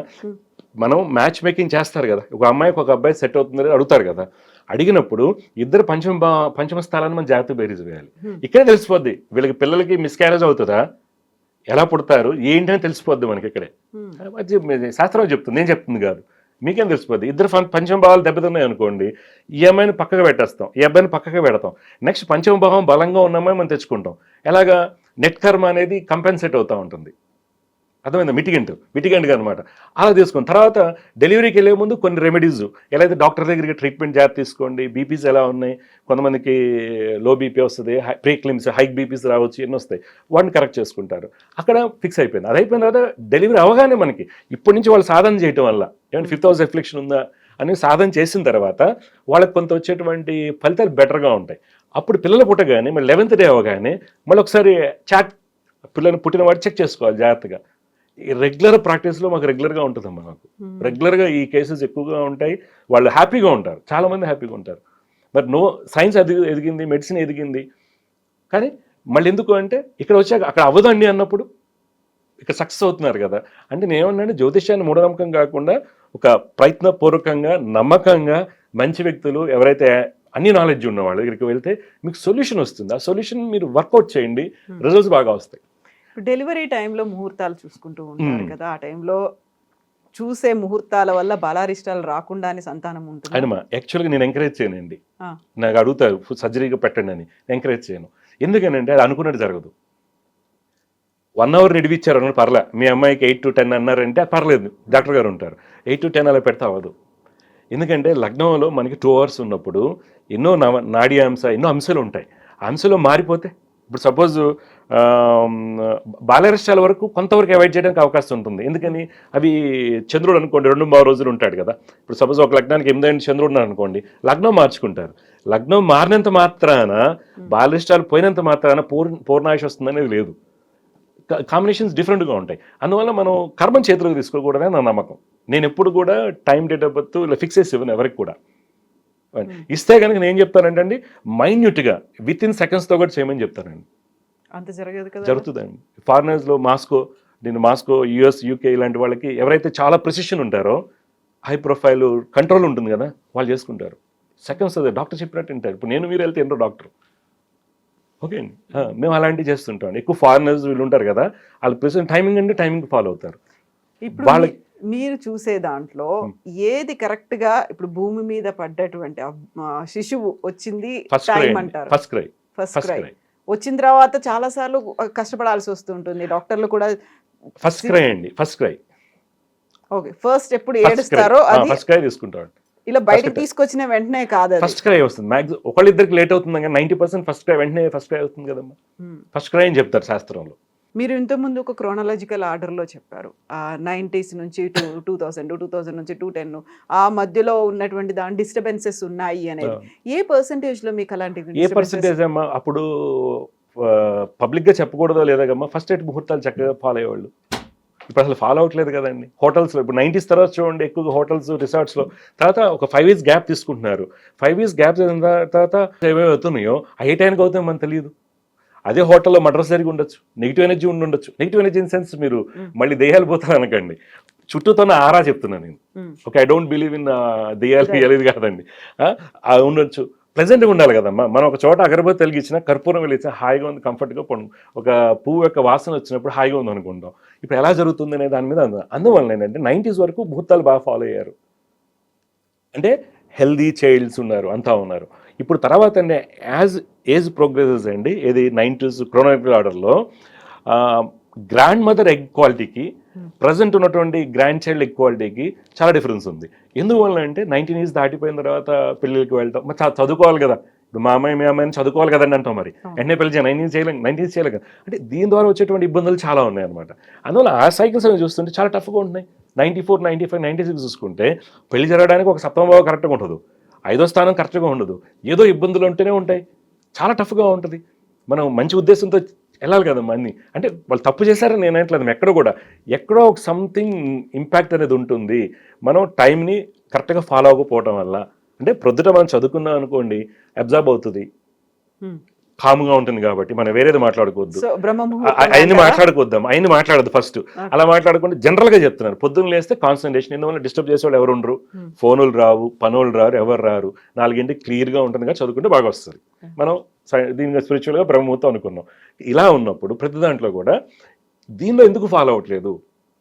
మనం మ్యాచ్ మేకింగ్ చేస్తారు కదా, ఒక అమ్మాయికి ఒక అబ్బాయి సెట్ అవుతుందని అడుగుతారు కదా, అడిగినప్పుడు ఇద్దరు పంచమ స్థానాన్ని మనం జాగ్రత్త బేరీజ్ వేయాలి. ఇక్కడే తెలిసిపోద్ది వీళ్ళకి పిల్లలకి మిస్క్యారేజ్ అవుతుందా, ఎలా పుడతారు ఏంటని తెలిసిపోద్ది మనకి ఇక్కడే. శాస్త్రం చెప్తుంది, నేను చెప్తుంది కాదు, మీకేం తెలిసిపోద్ది. ఇద్దరు పంచమ భావాలు దెబ్బతిన్నాయి అనుకోండి, ఈ అమ్మాయిని పక్కగా పెట్టేస్తాం, ఈ అబ్బాయిని పక్కగా పెడతాం, నెక్స్ట్ పంచమ భావం బలంగా ఉన్న అమ్మాయి మనం తెచ్చుకుంటాం. ఎలాగా నెట్ కర్మ అనేది కంపెన్సేట్ అవుతూ ఉంటుంది, అర్థమైందా, మిటిగెంట్గా అనమాట. అలా తీసుకుని తర్వాత డెలివరీకి వెళ్ళే ముందు కొన్ని రెమెడీస్, ఎలా అయితే డాక్టర్ దగ్గరికి ట్రీట్మెంట్ జాగ్రత్త తీసుకోండి, బీపీస్ ఎలా ఉన్నాయి, కొంతమందికి లో బీపీ వస్తుంది, ప్రీక్లిమ్స్ హై బీపీస్ రావచ్చు, ఎన్ని వస్తాయి, వాటిని కరెక్ట్ చేసుకుంటారు. అక్కడ ఫిక్స్ అయిపోయింది. అది అయిపోయిన తర్వాత డెలివరీ అవగానే మనకి ఇప్పటి నుంచి వాళ్ళు సాధన చేయటం వల్ల ఏమైనా 5th హౌస్ ఎఫ్లెక్షన్ ఉందా అని సాధన చేసిన తర్వాత వాళ్ళకి కొంత వచ్చేటువంటి ఫలితాలు బెటర్గా ఉంటాయి. అప్పుడు పిల్లలు పుట్టగానే మళ్ళీ 11th day అవగానే మళ్ళీ ఒకసారి పిల్లలు పుట్టిన వాడు చెక్ చేసుకోవాలి జాగ్రత్తగా. రెగ్యులర్ ప్రాక్టీస్లో మాకు రెగ్యులర్గా ఉంటుందమ్మా, మాకు రెగ్యులర్గా ఈ కేసెస్ ఎక్కువగా ఉంటాయి. వాళ్ళు హ్యాపీగా ఉంటారు, చాలామంది హ్యాపీగా ఉంటారు. మరి సైన్స్ ఎదిగింది, మెడిసిన్ ఎదిగింది, కానీ మళ్ళీ ఎందుకు అంటే ఇక్కడ వచ్చాక అక్కడ అవ్వదండి అన్నప్పుడు ఇక్కడ సక్సెస్ అవుతున్నారు కదా. అంటే నేను ఏమన్నాను, జ్యోతిష్యాన్ని మూఢనమ్మకం కాకుండా ఒక ప్రయత్నపూర్వకంగా, నమ్మకంగా, మంచి వ్యక్తులు ఎవరైతే అన్ని నాలెడ్జ్ ఉన్న వాళ్ళ దగ్గరికి వెళ్తే మీకు సొల్యూషన్ వస్తుంది. ఆ సొల్యూషన్ మీరు వర్కౌట్ చేయండి, రిజల్ట్స్ బాగా వస్తాయి. డెలివరీ టైంలో ముహూర్తాలు చూసుకుంటూ ఉంటారు కదా, ఆ టైంలో చూసే ముహూర్తాల వల్ల బాలారిష్టాలు రాకుండానే సంతానం ఉంటుంది. అయినమ్మా, యాక్చువల్గా నేను ఎంకరేజ్ చేయనండి. నాకు అడుగుతారు సర్జరీగా పెట్టండి అని, ఎంకరేజ్ చేయను. ఎందుకనంటే అది అనుకున్నట్టు జరగదు. 1 hour నడిపించారు అన్నారు పర్లే, మీ అమ్మాయికి 8 to 10 అన్నారంటే పర్లేదు, డాక్టర్ గారు ఉంటారు. 8 to 10 అలా పెడితే అవ్వదు. ఎందుకంటే లగ్నంలో మనకి 2 hours ఉన్నప్పుడు ఎన్నో నాడీ ఎన్నో అంశాలు ఉంటాయి. ఆ అంశంలో మారిపోతే, ఇప్పుడు సపోజ్ బాలారిష్టాల వరకు కొంతవరకు అవాయిడ్ చేయడానికి అవకాశం ఉంటుంది. ఎందుకని, అవి చంద్రుడు అనుకోండి 2-3 రోజులు ఉంటాడు కదా. ఇప్పుడు సపోజ్ ఒక లగ్నానికి 8 చంద్రుడు అనుకోండి, లగ్నం మార్చుకుంటారు. లగ్నం మారినంత మాత్రాన బాలారిష్టాలు పోయినంత మాత్రాన పూర్ణాయుష్ వస్తుందనేది లేదు. కాంబినేషన్స్ డిఫరెంట్గా ఉంటాయి. అందువల్ల మనం కర్మం చేతులకు తీసుకోకూడదని నా నమ్మకం. నేను ఎప్పుడు కూడా టైం, డేట్ ఆఫ్ బర్త్ ఇలా ఫిక్స్ చేసి ఇవ్వను ఎవరికి కూడా. ఇస్తే కనుక నేను ఏం చెప్తానంటే మైన్యూట్గా విత్-in secondsతో కూడా చేయమని చెప్తానండి. అంత జరగదు కదా, జరుగుతుందండి. ఫారినర్స్లో మాస్కో, యుఎస్, యూకే ఇలాంటి వాళ్ళకి ఎవరైతే చాలా ప్రిసిషన్ ఉంటారో, హై ప్రొఫైల్ కంట్రోల్ ఉంటుంది కదా, వాళ్ళు చేసుకుంటారు. సెకండ్స్ అదే డాక్టర్ చెప్పినట్టు ఉంటారు. ఇప్పుడు నేను మీరు వెళ్తే ఎంతో డాక్టర్, ఓకే అండి, మేము అలాంటివి చేస్తుంటాం. ఎక్కువ ఫారినర్స్ వీళ్ళు ఉంటారు కదా, వాళ్ళు ప్రిసిషన్ టైమింగ్ అంటే టైమింగ్ ఫాలో అవుతారు. ఇప్పుడు వాళ్ళకి మీరు చూసే దాంట్లో ఏది కరెక్ట్ గా, ఇప్పుడు భూమి మీద పడ్డటువంటి శిశువు వచ్చింది టైం అంటారు, ఫస్ట్ క్రై వచ్చిన తర్వాత చాలా సార్లు కష్టపడాల్సి వస్తుంటుంది, డాక్టర్లు కూడా. ఫస్ట్ క్రై అండి, ఫస్ట్ క్రై. ఓకే, ఫస్ట్ ఎప్పుడు ఏడుస్తారో అది ఫస్ట్ క్రై తీసుకుంటాడు. ఇలా బయటకు తీసుకొచ్చిన వెంటనే కాదు, ఫస్ట్ క్రై వస్తుంది. మ్యాక్సిమం ఒకళ్ళిద్దరికి లేట్ అవుతుంది, కానీ 90% ఫస్ట్ క్రై వెంటనే ఫస్ట్ క్రై అవుతుంది కదమ్మా. ఫస్ట్ క్రై అని చెప్తారు శాస్త్రంలో. మీరు ఇంతకుముందు ఒక క్రోనాలజికల్ ఆర్డర్లో చెప్పారు 90s నుంచి 2000 నుంచి 2010 ఆ మధ్యలో ఉన్నటువంటి దాని డిస్టర్బెన్సెస్ ఉన్నాయి అనేది. ఏ పర్సంటేజ్లో మీకు అలాంటివి ఏ పర్సంటేజ్ అమ్మా అప్పుడు పబ్లిక్గా చెప్పకూడదో లేదమ్మా ఫస్ట్ ఎయిట్ ముహూర్తాలు చక్కగా ఫాలో అయ్యేవాళ్ళు. ఇప్పుడు అసలు ఫాలో అవట్లేదు కదండి. హోటల్స్లో ఇప్పుడు 90s తర్వాత చూడండి ఎక్కువగా హోటల్స్ రిసార్ట్స్లో తర్వాత ఒక 5 years గ్యాప్ తీసుకుంటున్నారు. 5 years గ్యాప్ తర్వాత ఏమేమి అవుతున్నాయో ఏ టైంకి అవుతాయో మనకు తెలియదు. అదే హోటల్లో మర్డర్స్ జరిగి ఉండొచ్చు, నెగిటివ్ ఎనర్జీ ఉండొచ్చు. నెగిటివ్ ఎనర్జీ ఇన్ సెన్స్ మీరు మళ్ళీ దెయ్యాలు పోతారు అనకండి, చుట్టూతోనే ఆరా చెప్తున్నాను నేను. Okay, I don't believe in దెయ్యాలు కాదండి. ఉండొచ్చు, ప్లెజెంట్గా ఉండాలి కదమ్మా. మనం ఒక చోట అగరబత్తి వెలిగించినా కర్పూరం వెలిగించినా హాయిగా ఉంది, కంఫర్ట్గా ఒక పువ్వు యొక్క వాసన వచ్చినప్పుడు హాయిగా ఉంది అనుకుంటాం. ఇప్పుడు ఎలా జరుగుతుంది అనే దాని మీద అందువల్ల ఏంటంటే 90s వరకు ముహూర్తాలు బాగా ఫాలో అయ్యారు, అంటే హెల్దీ చైల్డ్స్ ఉన్నారు, అంతా ఉన్నారు. ఇప్పుడు తర్వాత యాజ్ ఏజ్ ప్రోగ్రెసెస్ అండి, ఏది 90s క్రోనాలజికల్ ఆర్డర్లో గ్రాండ్ మదర్ ఎగ్ క్వాలిటీకి ప్రజెంట్ ఉన్నటువంటి గ్రాండ్ చైల్డ్ ఎగ్ క్వాలిటీకి చాలా డిఫరెన్స్ ఉంది. ఎందువల్ల అంటే 19 years దాటిపోయిన తర్వాత పెళ్ళిళ్ళకి వెళ్తాం, మరి చదువుకోవాలి కదా. ఇప్పుడు మా అమ్మాయిని చదువుకోవాలి కదండి అంటాం, మరి వెంటనే పెళ్లి 19 చేయలేం కదా. అంటే దీని ద్వారా వచ్చేటువంటి ఇబ్బందులు చాలా ఉన్నాయి అనమాట. అందువల్ల ఆ సైకిల్స్ అవి చూస్తుంటే చాలా టఫ్గా ఉంటున్నాయి. 94, 95, 96 చూసుకుంటే పెళ్లి జరగడానికి ఒక సప్తమ భావం కరెక్ట్గా ఉండదు, 5వ స్థానం కరెక్ట్గా ఉండదు, ఏదో ఇబ్బందులు ఉంటూనే ఉంటాయి, చాలా టఫ్గా ఉంటుంది. మనం మంచి ఉద్దేశంతో వెళ్ళాలి కదమ్మా అన్ని. అంటే వాళ్ళు తప్పు చేశారని నేను అనట్లేదు, ఎక్కడో ఒక సంథింగ్ ఇంపాక్ట్ అనేది ఉంటుంది. మనం టైంని కరెక్ట్గా ఫాలో అవ్వకపోవటం వల్ల, అంటే ప్రొద్దుట మనం చదువుకున్నాం అనుకోండి అబ్జర్వ్ అవుతుంది, కామ్గా ఉంటుంది కాబట్టి మనం వేరేది మాట్లాడుకోవద్దు, ఆయన్ని మాట్లాడద్దు ఫస్ట్. అలా మాట్లాడకుండా జనరల్గా చెప్తున్నారు, పొద్దున్న లేస్తే కాన్సన్ట్రేషన్, ఎందువల్ల డిస్టర్బ్ చేసేవాళ్ళు ఎవరు ఉండరు, ఫోనులు రావు, పనులు రారు, ఎవరు రారు, 4 గంటకి క్లియర్గా ఉంటుంది కదా, చదువుకుంటే బాగా వస్తుంది. మనం దీనిగా స్పిరిచువల్గా బ్రహ్మముహూర్తం అనుకున్నాం. ఇలా ఉన్నప్పుడు ప్రతి దాంట్లో కూడా దీనిలో ఎందుకు ఫాలో అవ్వట్లేదు,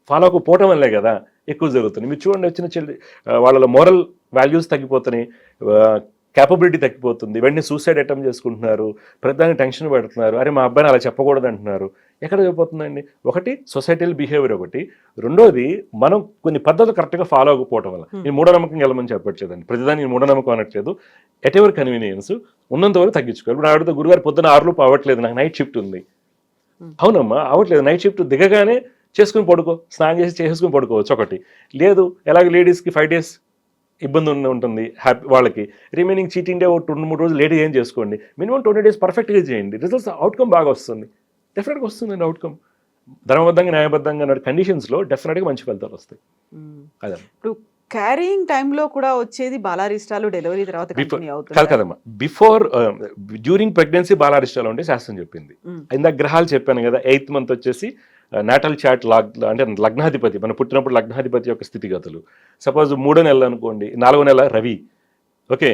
ఫాలో అవ్వకపోవటం వల్లే కదా ఎక్కువ జరుగుతుంది. మీరు చూడండి, చిన్న వాళ్ళ మోరల్ వాల్యూస్ తగ్గిపోతున్నాయి, క్యాపబిలిటీ తగ్గిపోతుంది, వెంటనే సూసైడ్ అటెంప్ట్ చేసుకుంటున్నారు, ప్రతిదానికి టెన్షన్ పెడుతున్నారు, అరే మా అబ్బాయిని అలా చెప్పకూడదు అంటున్నారు. ఎక్కడ అయిపోతుందండి? ఒకటి సొసైటల్ బిహేవియర్, ఒకటి రెండోది మనం కొన్ని పద్ధతులు కరెక్ట్గా ఫాలో అవ్వకపోవడం వల్ల. నేను మూఢనమ్మకం వెళ్ళమని చెప్పట్లేదండి, ప్రతిదాన్ని నేను మూఢనమ్మకం అనట్లేదు, ఎట్ ఎవర్ కన్వీనియన్స్ ఉన్నంత వరకు తగ్గించుకోవాలి. ఇప్పుడు ఆవిడతో గురుగారు పొద్దున 6 అవ్వట్లేదు, నాకు నైట్ షిఫ్ట్ ఉంది. అవునమ్మా అవ్వట్లేదు, నైట్ షిఫ్ట్ దిగగానే చేసుకుని పడుకో, స్నానం చేసుకుని పడుకోవచ్చు. ఒకటి లేదు, ఎలాగ లేడీస్కి 5 days ఇబ్బంది ఉంటుంది హ్యాపీ వాళ్ళకి, రిమైనింగ్ చీటింగ్ డే 2-3 రోజులు లేట్ ఏం చేసుకోండి, మినిమం 20 days పర్ఫెక్ట్గా చేయండి, రిజల్ట్స్ అవుట్కమ్ బాగా వస్తుంది, డెఫినెట్గా వస్తుందండి అవుట్కమ్. ధర్మబద్ధంగా న్యాయబద్ధంగా అన్న కండిషన్స్లో డెఫినెట్గా మంచి ఫలితాలు వస్తాయి. అదే ఇప్పుడు క్యారింగ్ టైంలో కూడా వచ్చేది బాలారిష్టాలు డెలివరీ తర్వాత కదమ్మా. బిఫోర్ డ్యూరింగ్ ప్రెగ్నెన్సీ బాలారిష్టాలు అంటే శాస్త్రం చెప్పింది. ఇందాక గ్రహాలు చెప్పాను కదా, 8th month వచ్చేసి నాటల్ చాట్ అంటే లగ్నాధిపతి, మనం పుట్టినప్పుడు లగ్నాధిపతి యొక్క స్థితిగతులు. సపోజ్ 3వ నెల అనుకోండి, 4వ నెల రవి, ఓకే,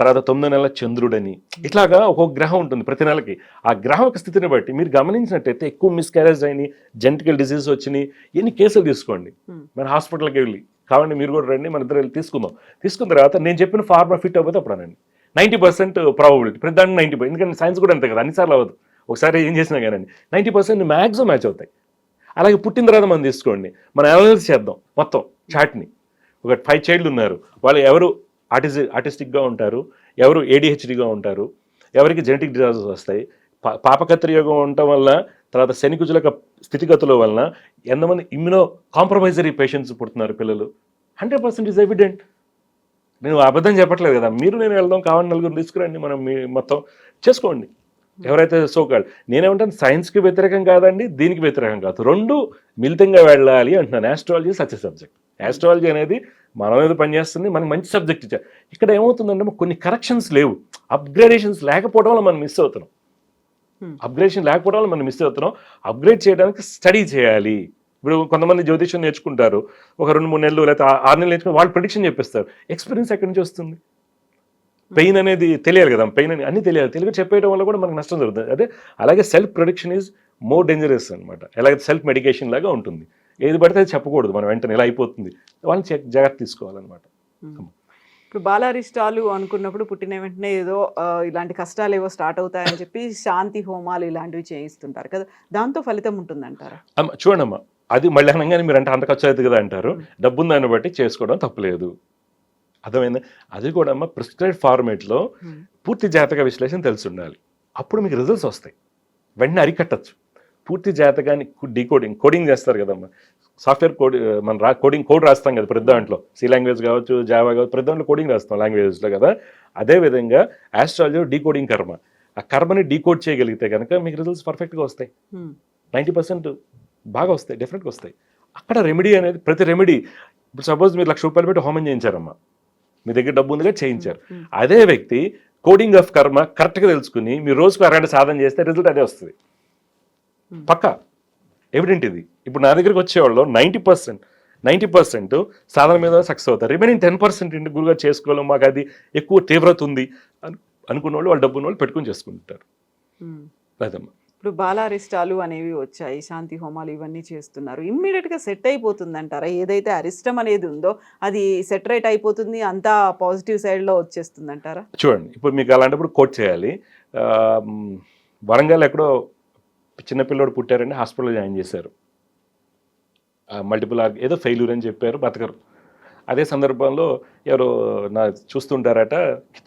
తర్వాత 9వ నెల చంద్రుడని, ఇట్లాగా ఒక్కొక్క గ్రహం ఉంటుంది ప్రతి నెలకి. ఆ గ్రహం యొక్క స్థితిని బట్టి మీరు గమనించినట్టయితే ఎక్కువ మిస్క్యారేజ్ అయినాయి, జెనెటికల్ డిసీజెస్ వచ్చినాయి, ఎన్ని కేసులు తీసుకోండి, మన హాస్పిటల్కి వెళ్ళి కావండి, మీరు కూడా రండి, మన ఇద్దరు వెళ్ళి తీసుకున్న తర్వాత నేను చెప్పిన ఫార్ములా ఫిట్ అవ్వదు అప్పుడు అనండి 90% ప్రాబబిలిటీ, ప్రతి దానికి 90%, ఎందుకంటే సైన్స్ కూడా అంతే కదా, అన్నిసార్లు అవ్వదు, ఒకసారి ఏం చేసినా కానీ 90% మ్యాక్సిమం మ్యాచ్ అవుతాయి. అలాగే పుట్టిన తర్వాత మనం తీసుకోండి, మనం అనాలిసిస్ చేద్దాం మొత్తం చాట్ని. ఒక 5 children ఉన్నారు, వాళ్ళు ఎవరు ఆర్టిస్టిక్గా ఉంటారు, ఎవరు ADHDగా ఉంటారు, ఎవరికి జెనెటిక్ డిజార్డర్స్ వస్తాయి, పాపకత్రి యోగం ఉండటం వల్ల, తర్వాత శనికుజుల స్థితిగతుల వలన ఎంతమంది ఇమ్యూనో కాంప్రమైజరీ పేషెంట్స్ పుడుతున్నారు పిల్లలు, 100% ఈజ్ ఎవిడెంట్. నేను అబద్ధం చెప్పట్లేదు కదా, మీరు నేను వెళ్దాం, కావాలి నలుగురు తీసుకురండి, మనం మొత్తం చేసుకోండి. ఎవరైతే సోకాళ్ళు, నేనేమంటాను సైన్స్కి వ్యతిరేకం కాదండి, దీనికి వ్యతిరేకం కాదు, రెండు మిళితంగా వెళ్ళాలి అంటున్నాను. ఆస్ట్రాలజీ సచ్ సబ్జెక్ట్, ఆస్ట్రాలజీ అనేది మన మీద పనిచేస్తుంది, మనకి మంచి సబ్జెక్ట్ ఇచ్చారు. ఇక్కడ ఏమవుతుందంటే కొన్ని కరెక్షన్స్ లేవు, అప్గ్రేడేషన్స్ లేకపోవడం వల్ల మనం మిస్ అవుతున్నాం. అప్గ్రేడ్ చేయడానికి స్టడీ చేయాలి. ఇప్పుడు కొంతమంది జ్యోతిష్యం నేర్చుకుంటారు, ఒక 2-3 నెలలు లేదా 6 నెలలు నేర్చుకుని వాళ్ళు ప్రిడిక్షన్ చెప్పేస్తారు. ఎక్స్పీరియన్స్ ఎక్కడి నుంచి వస్తుంది? పెయిన్ అనేది తెలియాలి కదా, పెయిన్ అని అన్నీ తెలియాలి, తెలుగు చెప్పేయడం వల్ల కూడా మనకు నష్టం జరుగుతుంది. అదే అలాగే self prediction is more dangerous అనమాట. ఎలాగైతే సెల్ఫ్ మెడికేషన్ లాగా ఉంటుంది, ఏది పడితే అది చెప్పకూడదు, మనం వెంటనే ఎలా అయిపోతుంది వాళ్ళని జాగ్రత్త తీసుకోవాలన్నమాట. ఇప్పుడు బాలారిష్టాలు అనుకున్నప్పుడు పుట్టిన వెంటనే ఏదో ఇలాంటి కష్టాలు ఏవో స్టార్ట్ అవుతాయని చెప్పి శాంతి హోమాలు ఇలాంటివి చేయిస్తుంటారు కదా, దాంతో ఫలితం ఉంటుందంటారా? చూడమ్మా, అది మళ్ళీ అనగానే మీరు అంటే అంత ఖర్చు అవుతుంది కదా అంటారు, డబ్బును దాన్ని బట్టి చేసుకోవడం తప్పలేదు, అర్థమైంది. అది కూడా అమ్మ ప్రిస్క్రైబ్ ఫార్మేట్లో పూర్తి జాతక విశ్లేషణ తెలిసి ఉండాలి, అప్పుడు మీకు రిజల్ట్స్ వస్తాయి, వెంటనే అరికట్టచ్చు. పూర్తి జాతకాన్ని కోడింగ్ చేస్తారు కదమ్మా, సాఫ్ట్వేర్ కోడ్ రాస్తాం కదా ప్రతి దాంట్లో, సి లాంగ్వేజ్ కావచ్చు, జావా కావచ్చు, ప్రతి దాంట్లో కోడింగ్ రాస్తాం లాంగ్వేజెస్లో కదా. అదేవిధంగా ఆస్ట్రాలజీ డీకోడింగ్ కర్మ. ఆ కర్మని డీకోడ్ చేయగలిగితే కనుక మీకు రిజల్ట్స్ పర్ఫెక్ట్గా వస్తాయి. 90% బాగా వస్తాయి, డెఫినెట్గా వస్తాయి. అక్కడ రెమెడీ అనేది, ప్రతి రెమెడీ, ఇప్పుడు సపోజ్ మీరు ₹1,00,000 పెట్టి హోమం చేయించారమ్మా, మీ దగ్గర డబ్బు ఉందిగా చేయించారు. అదే వ్యక్తి కోడింగ్ ఆఫ్ కర్మ కరెక్ట్గా తెలుసుకుని మీరు రోజుకు అరగంట సాధన చేస్తే రిజల్ట్ అదే వస్తుంది పక్కా, ఎవిడెంట్ ఇది. ఇప్పుడు నా దగ్గరికి వచ్చేవాళ్ళు 90% సాధన మీద సక్సెస్ అవుతారు. రిమైనింగ్ 10% ఇంటి గురుగారు చేసుకోవాలి, మాకు అది ఎక్కువ తీవ్రత ఉంది అనుకున్న వాళ్ళు, వాళ్ళు డబ్బున్న వాళ్ళు పెట్టుకుని చేసుకుంటారు. అదమ్మా. ఇప్పుడు బాలారిష్టాలు అనేవి వచ్చాయి, శాంతి హోమాలు ఇవన్నీ చేస్తున్నారు, ఇమ్మీడియట్గా సెట్ అయిపోతుంది అంటారా? ఏదైతే అరిష్టం అనేది ఉందో అది సెటరేట్ అయిపోతుంది, అంతా పాజిటివ్ సైడ్లో వచ్చేస్తుంది అంటారా? చూడండి, ఇప్పుడు మీకు అలాంటప్పుడు కోట్ చేయాలి. వరంగల్ ఎక్కడో చిన్నపిల్లడు పుట్టారండి, హాస్పిటల్లో జాయిన్ చేశారు. మల్టిపుల్ ఏదో ఫెయిల్యూర్ అని చెప్పారు, బతకరు. అదే సందర్భంలో ఎవరో చూస్తుంటారట,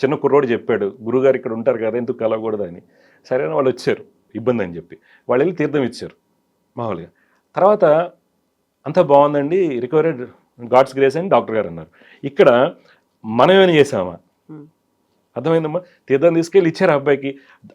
చిన్న కుర్రోడు చెప్పాడు, గురుగారు ఇక్కడ ఉంటారు కదా ఎందుకు కలవకూడదని. సరే వాళ్ళు వచ్చారు, ఇబ్బంది అని చెప్పి వాళ్ళు వెళ్ళి తీర్థం ఇచ్చారు మామూలుగా. తర్వాత అంతా బాగుందండి, రికవరెడ్, గాడ్స్ గ్రేస్ అని డాక్టర్ గారు అన్నారు. ఇక్కడ మనం ఏమైనా చేసామా? అర్థమైందమ్మా. తీర్థం తీసుకెళ్ళి ఇచ్చారు అబ్బాయికి.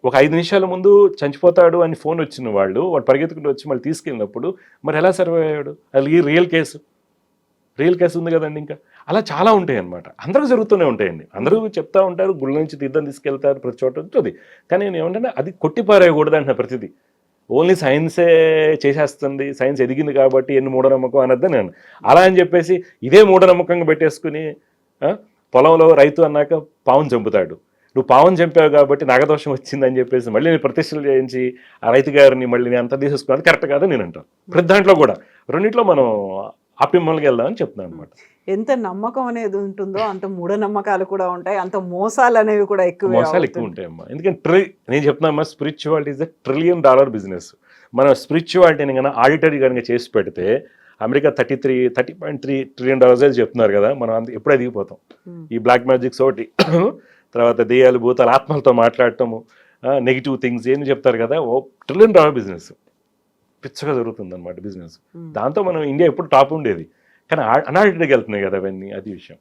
ఒక 5 నిమిషాల ముందు చనిపోతాడు అని ఫోన్ వచ్చిన వాడు పరిగెత్తుకుంటూ వచ్చి మళ్ళీ తీసుకెళ్ళినప్పుడు మరి ఎలా సర్వే అయ్యాడు? అది రియల్ కేసు ఉంది కదండి. ఇంకా అలా చాలా ఉంటాయి అన్నమాట, అందరూ జరుగుతూనే ఉంటాయండి. అందరూ చెప్తా ఉంటారు, గుళ్ళ నుంచి తీర్థం తీసుకెళ్తారు, ప్రతి చోట ఉంటుంది. కానీ నేను ఏమంటే అది కొట్టిపారేయకూడదు అంటున్నా. ప్రతిదీ ఓన్లీ సైన్సే చేసేస్తుంది, సైన్స్ ఎదిగింది కాబట్టి ఎన్ని మూఢనమ్మకం అనద్దా నేను. అలా అని చెప్పేసి ఇదే మూఢనమ్మకంగా పెట్టేసుకుని పొలంలో రైతు అన్నాక పావును చంపుతాడు, నువ్వు పావును చంపావు కాబట్టి నాగదోషం వచ్చిందని చెప్పేసి మళ్ళీ నేను ప్రతిష్టలు చేయించి ఆ రైతు గారిని మళ్ళీ నేను అంతా తీసేసుకున్నది కరెక్ట్ కాదని నేను అంటాను. ప్రతి దాంట్లో కూడా రెండింటిలో మనం ఆప్టిమల్గా వెళ్దామని చెప్తున్నాను అనమాట. ఎంత నమ్మకం అనేది ఉంటుందో అంత మూఢనమ్మకాలు కూడా ఉంటాయి, అంత మోసాలు అనేవి కూడా ఎక్కువ ఉంటాయమ్మా. ఎందుకంటే నేను చెప్తున్నా, స్పిరిచువాలిటీ ఇస్ $1 trillion బిజినెస్. మన స్పిరిచువాలిటీని కన్నా ఆడిటరీ కనుక చేసి పెడితే అమెరికా $30.3 trillion చెప్తున్నారు కదా, మనం అంత ఎప్పుడే దిగిపోతాం. ఈ బ్లాక్ మ్యాజిక్స్ ఒకటి, తర్వాత దెయ్యాలు భూతాలు ఆత్మలతో మాట్లాడటము, నెగిటివ్ థింగ్స్ ఏం చెప్తారు కదా, $1 trillion బిజినెస్ పిచ్చగా జరుగుతుంది అనమాట బిజినెస్. దాంతో మనం ఇండియా ఎప్పుడు టాప్ ఉండేది, కానీ అనాడిటరీకి వెళ్తున్నాయి కదా అవన్నీ, అది విషయం.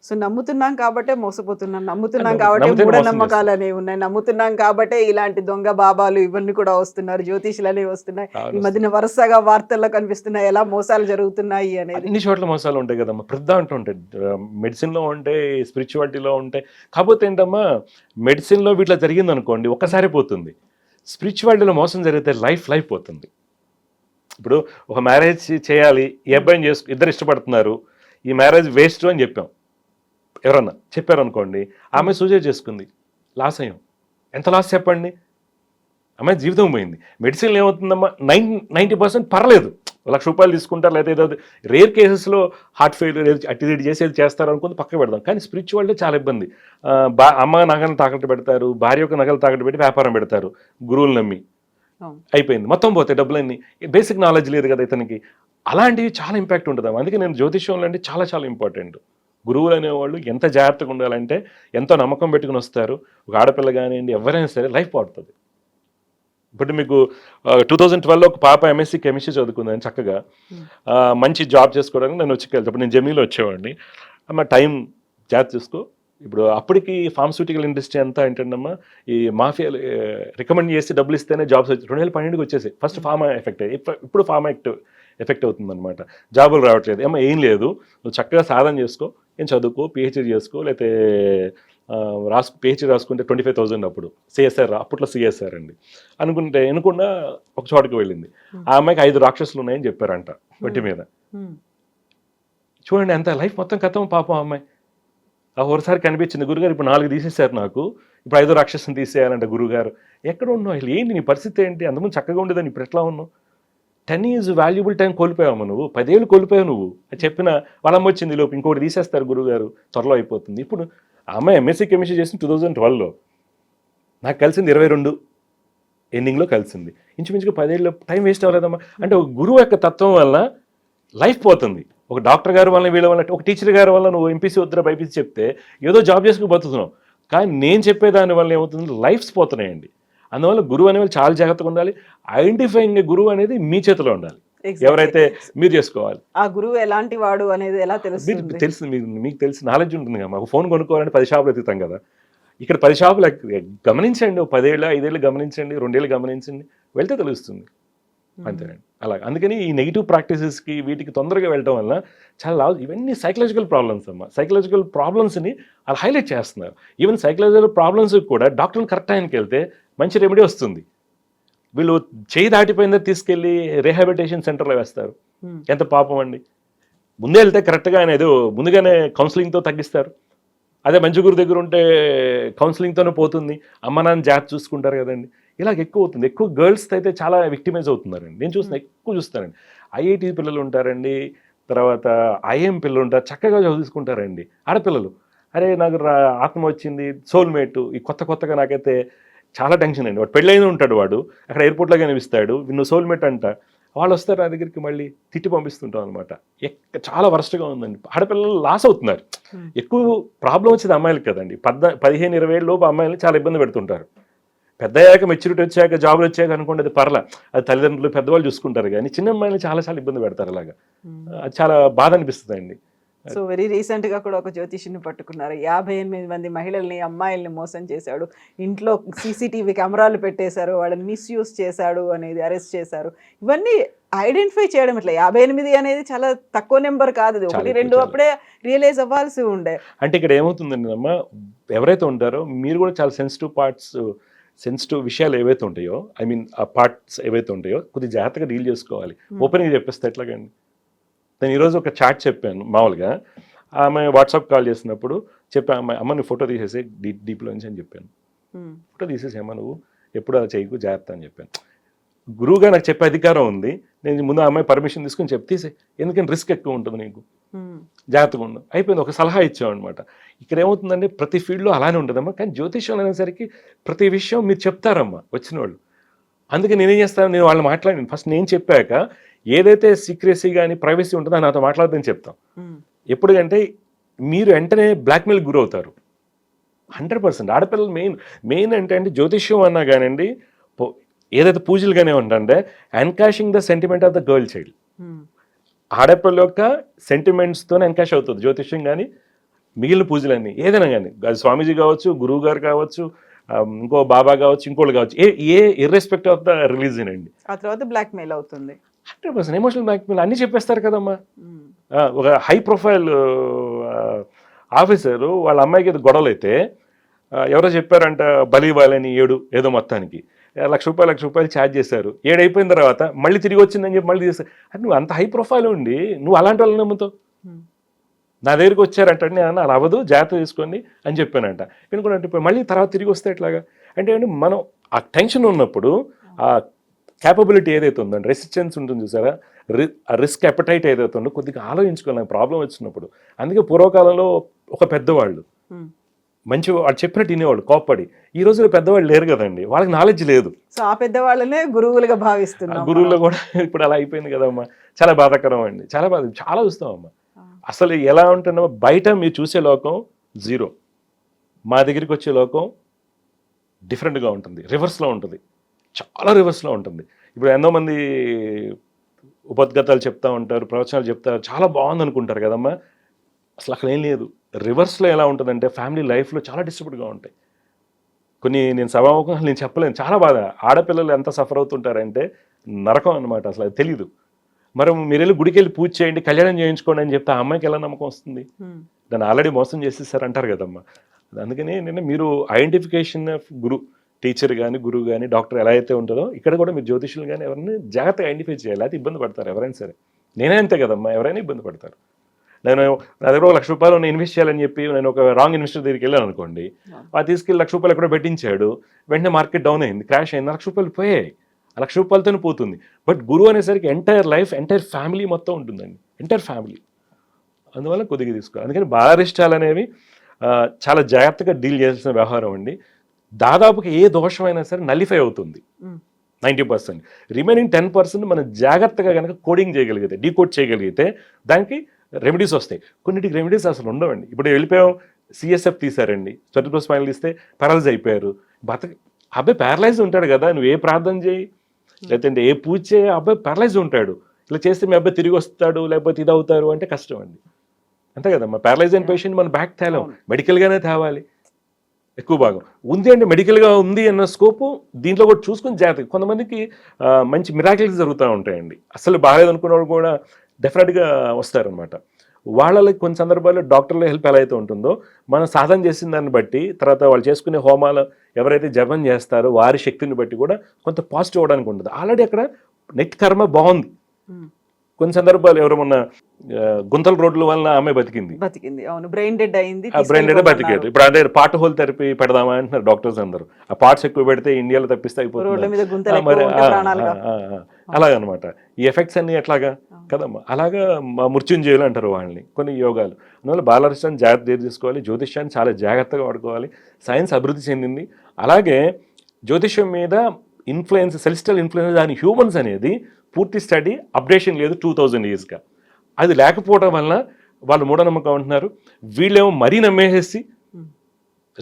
సో నమ్ముతున్నాం కాబట్టే మోసపోతున్నాం, నమ్ముతున్నాం కాబట్టి మూఢనమ్మకాలు అనేవి ఉన్నాయి, నమ్ముతున్నాం కాబట్టే ఇలాంటి దొంగ బాబాలు ఇవన్నీ కూడా వస్తున్నారు, జ్యోతిషులు అనేవి వస్తున్నాయి. ఈ మధ్యన వరుసగా వార్తల్లో కనిపిస్తున్నాయి ఎలా మోసాలు జరుగుతున్నాయి అనేది. అన్ని చోట్ల మోసాలు ఉంటాయి కదమ్మా, ప్రతి దాంట్లో ఉంటాయి. మెడిసిన్లో ఉంటాయి, స్పిరిచువాలిటీలో ఉంటాయి. కాకపోతే ఏంటమ్మా, మెడిసిన్లో వీటిలో జరిగింది అనుకోండి ఒక్కసారి పోతుంది, స్పిరిచువాలిటీలో మోసం జరిగితే లైఫ్ పోతుంది. ఇప్పుడు ఒక మ్యారేజ్ చేయాలి, ఈ అబ్బాయిని ఇద్దరు ఇష్టపడుతున్నారు, ఈ మ్యారేజ్ వేస్ట్ అని చెప్పాం, ఎవరన్నా చెప్పారు అనుకోండి, ఆమె సూసైడ్ చేసుకుంది, లాస్ అయ్యాం. ఎంత లాస్ చెప్పండి, ఆమె జీవితం పోయింది. మెడిసిన్లో ఏమవుతుందమ్మా, 90% పర్లేదు, ₹1,00,000 తీసుకుంటారు, లేదా ఏదో రేర్ కేసెస్లో హార్ట్ ఫెయిల్యూర్ అటు చేసేది చేస్తారు అనుకుంది పక్క పెడదాం. కానీ స్పిరిచువాలిటీ చాలా ఇబ్బంది. అమ్మ నగలు తాకట్టు పెడతారు, భార్య యొక్క నగలు తాకట్టు పెట్టి వ్యాపారం పెడతారు, గురువులు నమ్మి అయిపోయింది, మొత్తం పోతాయి డబ్బులన్నీ. బేసిక్ నాలెడ్జ్ లేదు కదా ఇతనికి. అలాంటివి చాలా ఇంపాక్ట్ ఉంటుంది. అందుకే నేను జ్యోతిష్యంలో అంటే చాలా ఇంపార్టెంట్. గురువులు అనేవాళ్ళు ఎంత జాగ్రత్తగా ఉండాలంటే, ఎంతో నమ్మకం పెట్టుకుని వస్తారు. ఒక ఆడపిల్ల కానివ్వండి, ఎవరైనా సరే లైఫ్ పడుతుంది. ఇప్పుడు మీకు 2012లో ఒక పాప MSc కెమిస్ట్రీ చదువుకుందని చక్కగా మంచి జాబ్ చేసుకోవడానికి నేను వచ్చి వెళ్తాను. నేను జర్నీలో వచ్చేవాడిని. అమ్మ టైం జాగ్రత్త చేసుకో. ఇప్పుడు అప్పటికి ఫార్మస్యూటికల్ ఇండస్ట్రీ అంతా ఏంటంటమ్మా, ఈ మాఫియా రికమెండ్ చేసి డబ్బులు ఇస్తేనే జాబ్స్ వచ్చి 2012కి వచ్చేసాయి. ఫస్ట్ ఫార్మా ఎఫెక్ట్ అయ్యి, ఇప్పుడు ఫార్మా ఎఫెక్ట్ అవుతుంది అనమాట. జాబులు రావట్లేదు. ఏమో ఏం లేదు, నువ్వు చక్కగా సాధన చేసుకో, ఏం చదువుకో, PhD చేసుకో, లేకపోతే PhD రాసుకుంటే 25,000 అప్పుడు CSR, అప్పట్లో CSR అండి అనుకుండా ఒక చోటకి వెళ్ళింది. ఆ అమ్మాయికి 5 రాక్షసులు ఉన్నాయని చెప్పారంట వడ్డీ మీద. చూడండి ఎంత లైఫ్ మొత్తం కథం పాపం అమ్మాయి. ఒకసారి కనిపించింది, గురుగారు ఇప్పుడు 4 తీసేశారు నాకు, ఇప్పుడు 5 రాక్షసుని తీసేయాలంట గురుగారు. ఎక్కడ ఉన్నావు, అసలు ఏంటి నీ పరిస్థితి ఏంటి, అంతకుముందు చక్కగా ఉండేదని ఇప్పుడు ఎట్లా ఉన్నావు? 10 years వాల్యుబుల్ టైం కోల్పోయావు నువ్వు, 10 ఏళ్ళు కోల్పోయావు నువ్వు అని చెప్పిన వాళ్ళమ్మ వచ్చింది, లోపు ఇంకోటి తీసేస్తారు గురుగారు, త్వరలో అయిపోతుంది. ఇప్పుడు ఆ అమ్మాయి MSc కెమిస్ట్రీ చేసింది 2012లో, నాకు కలిసింది 22 ఎండింగ్లో కలిసింది. ఇంచుమించుగా 10 ఏళ్ళు టైం వేస్ట్ అవ్వలేదమ్మా. అంటే ఒక గురువు యొక్క తత్వం వల్ల లైఫ్ పోతుంది. ఒక డాక్టర్ గారి వల్ల, వీళ్ళ వల్ల, ఒక టీచర్ గారి వల్ల నువ్వు MPC వద్దురా BPC చెప్తే ఏదో జాబ్ చేసుకుని బతుకుతున్నావు. కానీ నేను చెప్పేదాని వల్ల ఏమవుతుంది, లైఫ్స్ పోతున్నాయండి. అందువల్ల గురువు అనేవాళ్ళు చాలా జాగ్రత్తగా ఉండాలి. ఐడెంటిఫైయింగ్ గురువు అనేది మీ చేతిలో ఉండాలి. Exactly. ఎవరైతే మీరు చేసుకోవాలి. ఆ గురువు ఎలాంటి వాడు అనేది ఎలా తెలుస్తుంది? మీకు తెలిసి నాలెడ్జ్ ఉంటుంది కదా. మాకు ఫోన్ కొనుక్కోవాలంటే 10 షాపులు ఎత్తుతాం కదా. ఇక్కడ 10 షాపులు గమనించండి, 10 ఏళ్ళు 5 ఏళ్ళు గమనించండి, 2 ఏళ్ళు గమనించండి, వెళ్తే తెలుస్తుంది. అంతేనండి. అలా అందుకని ఈ నెగిటివ్ ప్రాక్టీసెస్కి వీటికి తొందరగా వెళ్ళడం వల్ల చాలా ఇవన్నీ సైకలాజికల్ ప్రాబ్లమ్స్ అమ్మ. సైకలాజికల్ ప్రాబ్లమ్స్ని అలా హైలైట్ చేస్తున్నారు. ఈవెన్ సైకలాజికల్ ప్రాబ్లమ్స్కి కూడా డాక్టర్ని కరెక్ట్ టైంకి వెళ్తే మంచి రెమెడీ వస్తుంది. వీళ్ళు చేయి దాటిపోయిందో తీసుకెళ్ళి రీహాబిలిటేషన్ సెంటర్లో వేస్తారు. ఎంత పాపం అండి. ముందే వెళ్తే కరెక్ట్గా ఆయన ఏదో ముందుగానే కౌన్సిలింగ్తో తగ్గిస్తారు. అదే మంచి గురు దగ్గర ఉంటే కౌన్సిలింగ్తోనే పోతుంది. అమ్మ నాన్న జాగ్రత్త చూసుకుంటారు కదండి. ఇలాగ ఎక్కువ అవుతుంది. ఎక్కువ గర్ల్స్ అయితే చాలా విక్టిమైజ్ అవుతున్నారండి. నేను ఎక్కువ చూస్తానండి. ఐఐటి పిల్లలు ఉంటారండి, తర్వాత ఐఎం పిల్లలు ఉంటారు, చక్కగా చదువుకుంటారండి. ఆడపిల్లలు అరే నాకు ఆత్మ వచ్చింది, సోల్మేట్, ఈ కొత్తగా నాకైతే చాలా టెన్షన్ అండి. వాడు పెళ్ళైన ఉంటాడు, వాడు అక్కడ ఎయిర్పోర్ట్లో కనిపిస్తాడు, నువ్వు సోల్మేట్ అంట. వాళ్ళు వస్తారు నా దగ్గరికి, మళ్ళీ తిట్టి పంపిస్తుంటాం అనమాట. చాలా వరస్ట్గా ఉందండి. ఆడపిల్లలు లాస్ అవుతున్నారు. ఎక్కువ ప్రాబ్లం వచ్చేది అమ్మాయిలకి కదండి. 15-20 ఏళ్ళ లోపు అమ్మాయిలు చాలా ఇబ్బంది పెడుతుంటారు. పెద్ద అయ్యాక మెచ్యూరిటీ వచ్చాక జాబులు వచ్చాక అనుకోండి అది పర్లా, అది తల్లిదండ్రులు పెద్దవాళ్ళు చూసుకుంటారు. కానీ చిన్న అమ్మాయిలు చాలా ఇబ్బంది పెడతారు. అలాగా అది చాలా బాధ అనిపిస్తుంది అండి. సో వెరీ రీసెంట్గా కూడా ఒక జ్యోతిషిని పట్టుకున్నారు. 58 మంది మహిళల్ని, అమ్మాయిల్ని మోసం చేశాడు, ఇంట్లో సీసీటీవీ కెమెరాలు పెట్టేశారు, వాళ్ళని మిస్యూజ్ చేశాడు అనేది అరెస్ట్ చేశారు. ఇవన్నీ ఐడెంటిఫై చేయడం ఇట్లా 58 అనేది చాలా తక్కువ నెంబర్ కాదు. 1-2 అప్పుడే రియలైజ్ అవ్వాల్సి ఉండే. అంటే ఇక్కడ ఏమవుతుందండి అమ్మ, ఎవరైతే ఉంటారో మీరు కూడా చాలా సెన్సిటివ్ విషయాలు ఏవైతే ఉంటాయో, ఐ మీన్ ఆ పార్ట్స్ ఏవైతే ఉంటాయో కొద్దిగా జాగ్రత్తగా డీల్ చేసుకోవాలి. ఓపెన్గా చెప్పేస్తే ఎట్లాగండి. నేను ఈరోజు ఒక చాట్ చెప్పాను మామూలుగా. ఆమె వాట్సాప్ కాల్ చేసినప్పుడు చెప్పాను, అమ్మ నువ్వు ఫోటో తీసేసి డీప్లో నుంచి అని చెప్పాను. ఫోటో తీసేసేమ్మా, నువ్వు ఎప్పుడు అలా చేయకు, జాగ్రత్త అని చెప్పాను. గురువుగా నాకు చెప్పే అధికారం ఉంది. నేను ముందు అమ్మాయి పర్మిషన్ తీసుకుని తీసే, ఎందుకంటే రిస్క్ ఎక్కువ ఉంటుంది నీకు, జాగ్రత్తగా ఉండు. అయిపోయింది, ఒక సలహా ఇచ్చామన్నమాట. ఇక్కడ ఏమవుతుందంటే ప్రతి ఫీల్డ్లో అలానే ఉంటుందమ్మా. కానీ జ్యోతిష్యం అనేసరికి ప్రతి విషయం మీరు చెప్తారమ్మా వచ్చిన వాళ్ళు. అందుకే నేనేం చేస్తాను, నేను వాళ్ళు మాట్లాడాను ఫస్ట్. నేను చెప్పాక ఏదైతే సీక్రెసీ కానీ ప్రైవసీ ఉంటుందో నాతో మాట్లాడదని చెప్తాం. ఎప్పుడుకంటే మీరు వెంటనే బ్లాక్మెయిల్ గురవుతారు 100%. ఆడపిల్లలు మెయిన్ అంటే జ్యోతిష్యం అన్నా కానివ్వండి, ఏదైతే పూజలు కానీ ఉంటుంటే encashing the sentiment of the girl child. ఆడపిల్ల యొక్క సెంటిమెంట్స్తోనే ఎన్కాష్ అవుతుంది జ్యోతిష్యం కానీ మిగిలిన పూజలన్నీ ఏదైనా కానీ. అది స్వామీజీ కావచ్చు, గురువు గారు కావచ్చు, ఇంకో బాబా కావచ్చు, ఇంకోళ్ళు కావచ్చు, ఇర్రెస్పెక్టివ్ ఆఫ్ ద రిలీజియన్ అండి. ఆ తర్వాత బ్లాక్మెయిల్ అవుతుంది 100%. ఎమోషనల్ బ్లాక్మెయిల్ అన్నీ చెప్పేస్తారు కదమ్మా. ఒక హై ప్రొఫైల్ ఆఫీసరు వాళ్ళ అమ్మాయికి ఏదో గొడవలు అయితే ఎవరో చెప్పారంట బలి ఇవ్వాలని 7 ఏదో మొత్తానికి ₹1,00,000 ఛార్జ్ చేశారు. 7 అయిపోయిన తర్వాత మళ్ళీ తిరిగి వచ్చిందని చెప్పి మళ్ళీ చేస్తారు. అంటే నువ్వు అంత హై ప్రొఫైల్ ఉండి నువ్వు అలాంటి వాళ్ళని నమ్ముతావు. నా దగ్గరికి వచ్చారంటే నేను అలా అవ్వదు, జాగ్రత్త తీసుకోండి అని చెప్పానంట. ఎందుకంటే మళ్ళీ తర్వాత తిరిగి వస్తే ఎట్లాగా అంటే మనం ఆ టెన్షన్ ఉన్నప్పుడు ఆ క్యాపబిలిటీ ఏదైతే ఉందండి, రెసిస్టెన్స్ ఉంటుంది చూసారా, ఆ రిస్క్ అపెటైట్ ఏదైతే ఉందో కొద్దిగా ఆలోచించుకోవాలి ప్రాబ్లం వచ్చినప్పుడు. అందుకే పూర్వకాలంలో ఒక పెద్దవాళ్ళు మంచి వాడు చెప్పినట్టు వినేవాళ్ళు కోప్పడి. ఈ రోజుల్లో పెద్దవాళ్ళు లేరు కదండి, వాళ్ళకి నాలెడ్జ్ లేదు. సో ఆ పెద్దవాళ్ళనే గురువులుగా భావిస్తున్నారు. గురువుల్లో కూడా ఇప్పుడు అలా అయిపోయింది కదమ్మా. చాలా బాధాకరం అండి, చాలా చూస్తామమ్మా. అసలు ఎలా ఉంటున్నామో బయట మీరు చూసే లోకం 0, మా దగ్గరికి వచ్చే లోకం డిఫరెంట్గా ఉంటుంది, రివర్స్లో ఉంటుంది, చాలా రివర్స్లో ఉంటుంది. ఇప్పుడు ఎంతోమంది ఉపద్గతాలు చెప్తా ఉంటారు, ప్రవచనాలు చెప్తారు, చాలా బాగుంది అనుకుంటారు కదమ్మా. అసలు అక్కడ ఏం లేదు. రివర్స్లో ఎలా ఉంటుందంటే ఫ్యామిలీ లైఫ్లో చాలా డిస్టర్బ్డ్గా ఉంటాయి. కొన్ని నేను సభాముఖంగా నేను చెప్పలేను, చాలా బాధ. ఆడపిల్లలు ఎంత సఫర్ అవుతుంటారంటే నరకం అనమాట. అసలు అది తెలీదు. మరి మీరు వెళ్ళి గుడికి వెళ్ళి పూజ చేయండి, కళ్యాణం చేయించుకోండి అని చెప్తే ఆ అమ్మాయికి ఎలా నమ్మకం వస్తుంది? దాన్ని ఆల్రెడీ మోసం చేసేసారు అంటారు కదమ్మా. అందుకని నేను మీరు ఐడెంటిఫికేషన్ ఆఫ్ టీచర్ కానీ గురువు కానీ డాక్టర్ ఎలా అయితే ఉంటుందో ఇక్కడ కూడా మీరు జ్యోతిషులు కానీ ఎవరిని జాగ్రత్తగా ఐడెంటిఫై చేయాలి. అయితే ఇబ్బంది పడతారు ఎవరైనా సరే. నేనే అంతే కదమ్మా, ఎవరైనా ఇబ్బంది పడతారు. నేను నా దగ్గర ₹1,00,000 ఇన్వెస్ట్ చేయాలని చెప్పి నేను ఒక రాంగ్ ఇన్వెస్టర్ దగ్గరికి వెళ్ళాను అనుకోండి, అది తీసుకెళ్ళి ₹1,00,000 ఎక్కడో పెట్టించాడు, వెంటనే మార్కెట్ డౌన్ అయింది, క్రాష్ అయింది, ₹1,00,000 పోయాయి. ₹1,00,000తోనే పోతుంది. బట్ గురువు అనేసరికి ఎంటైర్ లైఫ్, ఎంటైర్ ఫ్యామిలీ మొత్తం ఉంటుందండి, ఎంటైర్ ఫ్యామిలీ. అందువల్ల కొద్దిగా తీసుకోవాలి. అందుకని బాలారిష్టాలు అనేవి చాలా జాగ్రత్తగా డీల్ చేయాల్సిన వ్యవహారం అండి. దాదాపుగా ఏ దోషమైనా సరే నలిఫై అవుతుంది 90%. రిమైనింగ్ 10% మనం జాగ్రత్తగా కనుక కోడింగ్ చేయగలిగితే, డీకోడ్ చేయగలిగితే దానికి రెమెడీస్ వస్తాయి. కొన్నిటికి రెమెడీస్ అసలు ఉండవండి. ఇప్పుడు వెళ్ళిపోయాం, CSF తీశారండి, 30+ స్పైనల్ తీస్తే పారాలైజ్ అయిపోయారు, అబ్బాయి ప్యారలైజ్ ఉంటాడు కదా, నువ్వు ఏ ప్రార్థన చేయి లేదంటే ఏ పూజ చేయి, అబ్బాయి ప్యారలైజ్ ఉంటాడు. ఇలా చేస్తే మీ అబ్బాయి తిరిగి వస్తాడు లేకపోతే ఇది అవుతారు అంటే కష్టం అండి. అంతే కదమ్మా, ప్యారలైజ్ అయిన పేషెంట్ మనం బ్యాక్ తేలేం, మెడికల్గానే తేవాలి ఎక్కువ భాగం. ఉంది అంటే మెడికల్గా ఉంది అన్న స్కోపు దీంట్లో కూడా చూసుకుని జాగ్రత్త. కొంతమందికి మంచి మిరాకిల్స్ జరుగుతూ ఉంటాయండి, అసలు బాగాలేదు అనుకున్నవాడు కూడా డెఫినెట్గా వస్తారనమాట. వాళ్ళకి కొన్ని సందర్భాల్లో డాక్టర్ల హెల్ప్ ఎలా అయితే ఉంటుందో, మనం సాధన చేసిన దాన్ని బట్టి తర్వాత వాళ్ళు చేసుకునే హోమాలు ఎవరైతే జపం చేస్తారో వారి శక్తిని బట్టి కూడా కొంత పాజిటివ్ అవడానికి ఉంటుంది. ఆల్రెడీ అక్కడ నెట్ కర్మ బాగుంది. కొన్ని సందర్భాలు ఎవరమన్నా గుంతల రోడ్ల వల్ల ఆమె బతికింది, అవును, బ్రెయిన్ డెడ్ అయింది, బ్రెయిన్ డెడ్ బతికారు. ఇప్పుడు అదే పార్ట్ హోల్ థెరపీ పెడదామా అంటున్నారు డాక్టర్స్ అందరూ. ఆ పార్ట్స్ ఎక్కువ పెడితే ఇండియాలో తప్పిస్తే అయిపోతుంది మరి. అలాగనమాట ఈ ఎఫెక్ట్స్ అన్ని ఎట్లాగా కదమ్మా, అలాగా మృత్యుంజయులు అంటారు వాళ్ళని కొన్ని యోగాలు. అందువల్ల బాలారిష్టాన్ని జాగ్రత్త తీసుకోవాలి, జ్యోతిష్యాన్ని చాలా జాగ్రత్తగా వాడుకోవాలి. సైన్స్ అభివృద్ధి చెందింది. అలాగే జ్యోతిష్యం మీద ఇన్ఫ్లుయెన్స్, సెలెస్టియల్ ఇన్ఫ్లుయెన్స్ దాని హ్యూమన్స్ అనేది పూర్తి స్టడీ అప్డేషన్ లేదు 2000 yearsగా. అది లేకపోవడం వల్ల వాళ్ళు మూఢనమ్మకం అంటున్నారు. వీళ్ళేమో మరీ నమ్మేసేసి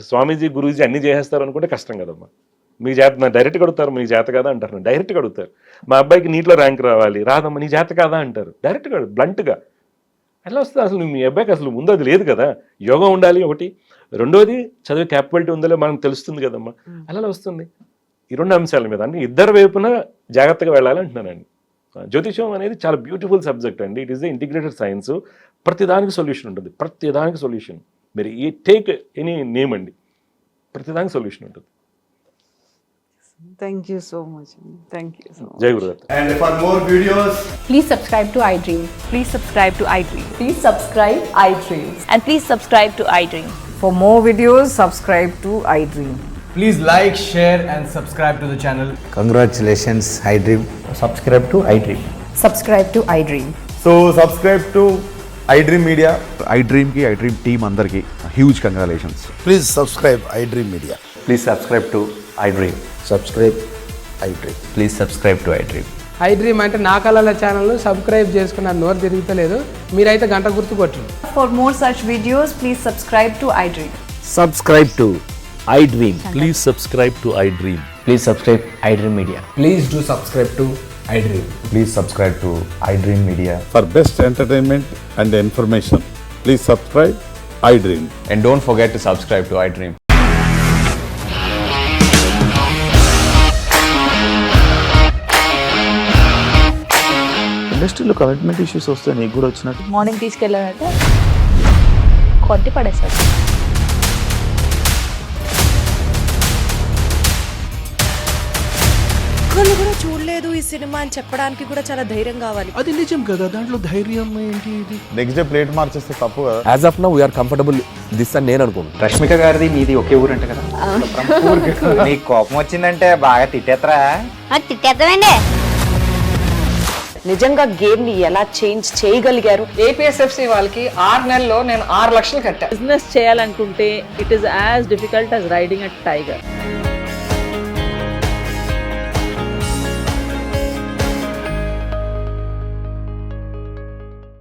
స్వామీజీ గురూజీ అన్నీ చేసేస్తారు అనుకుంటే కష్టం కదమ్మా. మీ జాత డైరెక్ట్గా అడుగుతారు, మీ జాత కాదా అంటారు, డైరెక్ట్గా అడుగుతారు. మా అబ్బాయికి నీటిలో ర్యాంక్ రావాలి, రాదమ్మా నీ జాత కాదా అంటారు, డైరెక్ట్గా బ్లంట్గా. ఎట్లా వస్తుంది అసలు? మీ అబ్బాయికి అసలు ముందు అది లేదు కదా. యోగా ఉండాలి ఒకటి, రెండోది చదివే క్యాపబిలిటీ ఉందో మనకు తెలుస్తుంది కదమ్మా. అలా వస్తుంది. ఈ రెండు అంశాల మీద అంటే ఇద్దరు వైపున జాగ్రత్తగా వెళ్ళాలి అంటున్నానండి. జ్యోతిషం అనేది చాలా బ్యూటిఫుల్ సబ్జెక్ట్ అండి. It is the integrated science. ప్రతిదానికి సొల్యూషన్ ఉంటుంది, ప్రతిదానికి సొల్యూషన్. మీరు ఏ టేక్ ఎనీ నేమ్ అండి, ప్రతిదానికి సొల్యూషన్ ఉంటుంది. Thank you so much. Thank you so much. జై Gurudatta. And for more videos, Please subscribe to iDream. Please subscribe to iDream. Please subscribe iDream. And please subscribe to iDream. For more videos, subscribe to iDream. please like, share and subscribe to the channel. Congratulations, iDream. Subscribe to iDream. Subscribe to iDream. So subscribe to iDream Media. iDream ki iDream team andarki huge congratulations. Please subscribe iDream Media. Please subscribe to iDream. Subscribe iDream. Please subscribe to iDream. iDream అంటే నా కళల ఛానల్ను subscribe చేసుకున్నారు, నోరు తిరుగుతలేదు. మీరైతే గంట గుర్తు కొట్టండి. For more such videos, please subscribe to iDream. Subscribe to iDream. Please subscribe to iDream. Please subscribe iDream Media. Please do subscribe to iDream. Please subscribe to iDream Media. For best entertainment and information, please subscribe iDream. And don't forget to subscribe to iDream. ఇండస్ట్రీలో commitment issues వస్తే నీకు కూడా వచ్చినట్టు morning తీసుకెళ్ళాలంటే కొట్టి పడేసాడు. ఒక్కళ్ళు కూడా చూడలేదు ఈ సినిమా అని చెప్పడానికి కూడా చాలా ధైర్యం కావాలి. అది నిజం కదా, దాంట్లో ధైర్యం ఏంటి? ఇది నెక్స్ట్ డే ప్లేట్ మార్చేస్తే తప్పు కదా. As of now, we are comfortable this అని నేను అనుకుంటున్నాను. రష్మిక గారిది మీది ఒకే ఊరంట కదా? నీకు కోపం వచ్చిందంటే బాగా తిట్టేత్తరా? తిట్టేద్దామండి. నిజంగా గేమ్ ని ఎలా చేంజ్ చేయగలిగారు? ఏపీఎస్ఎఫ్సి వాళ్ళకి 6 నెలల్లో నేను 6 లక్షలు కట్టా. బిజినెస్ చేయాలనుకుంటే it is as difficult as riding a tiger.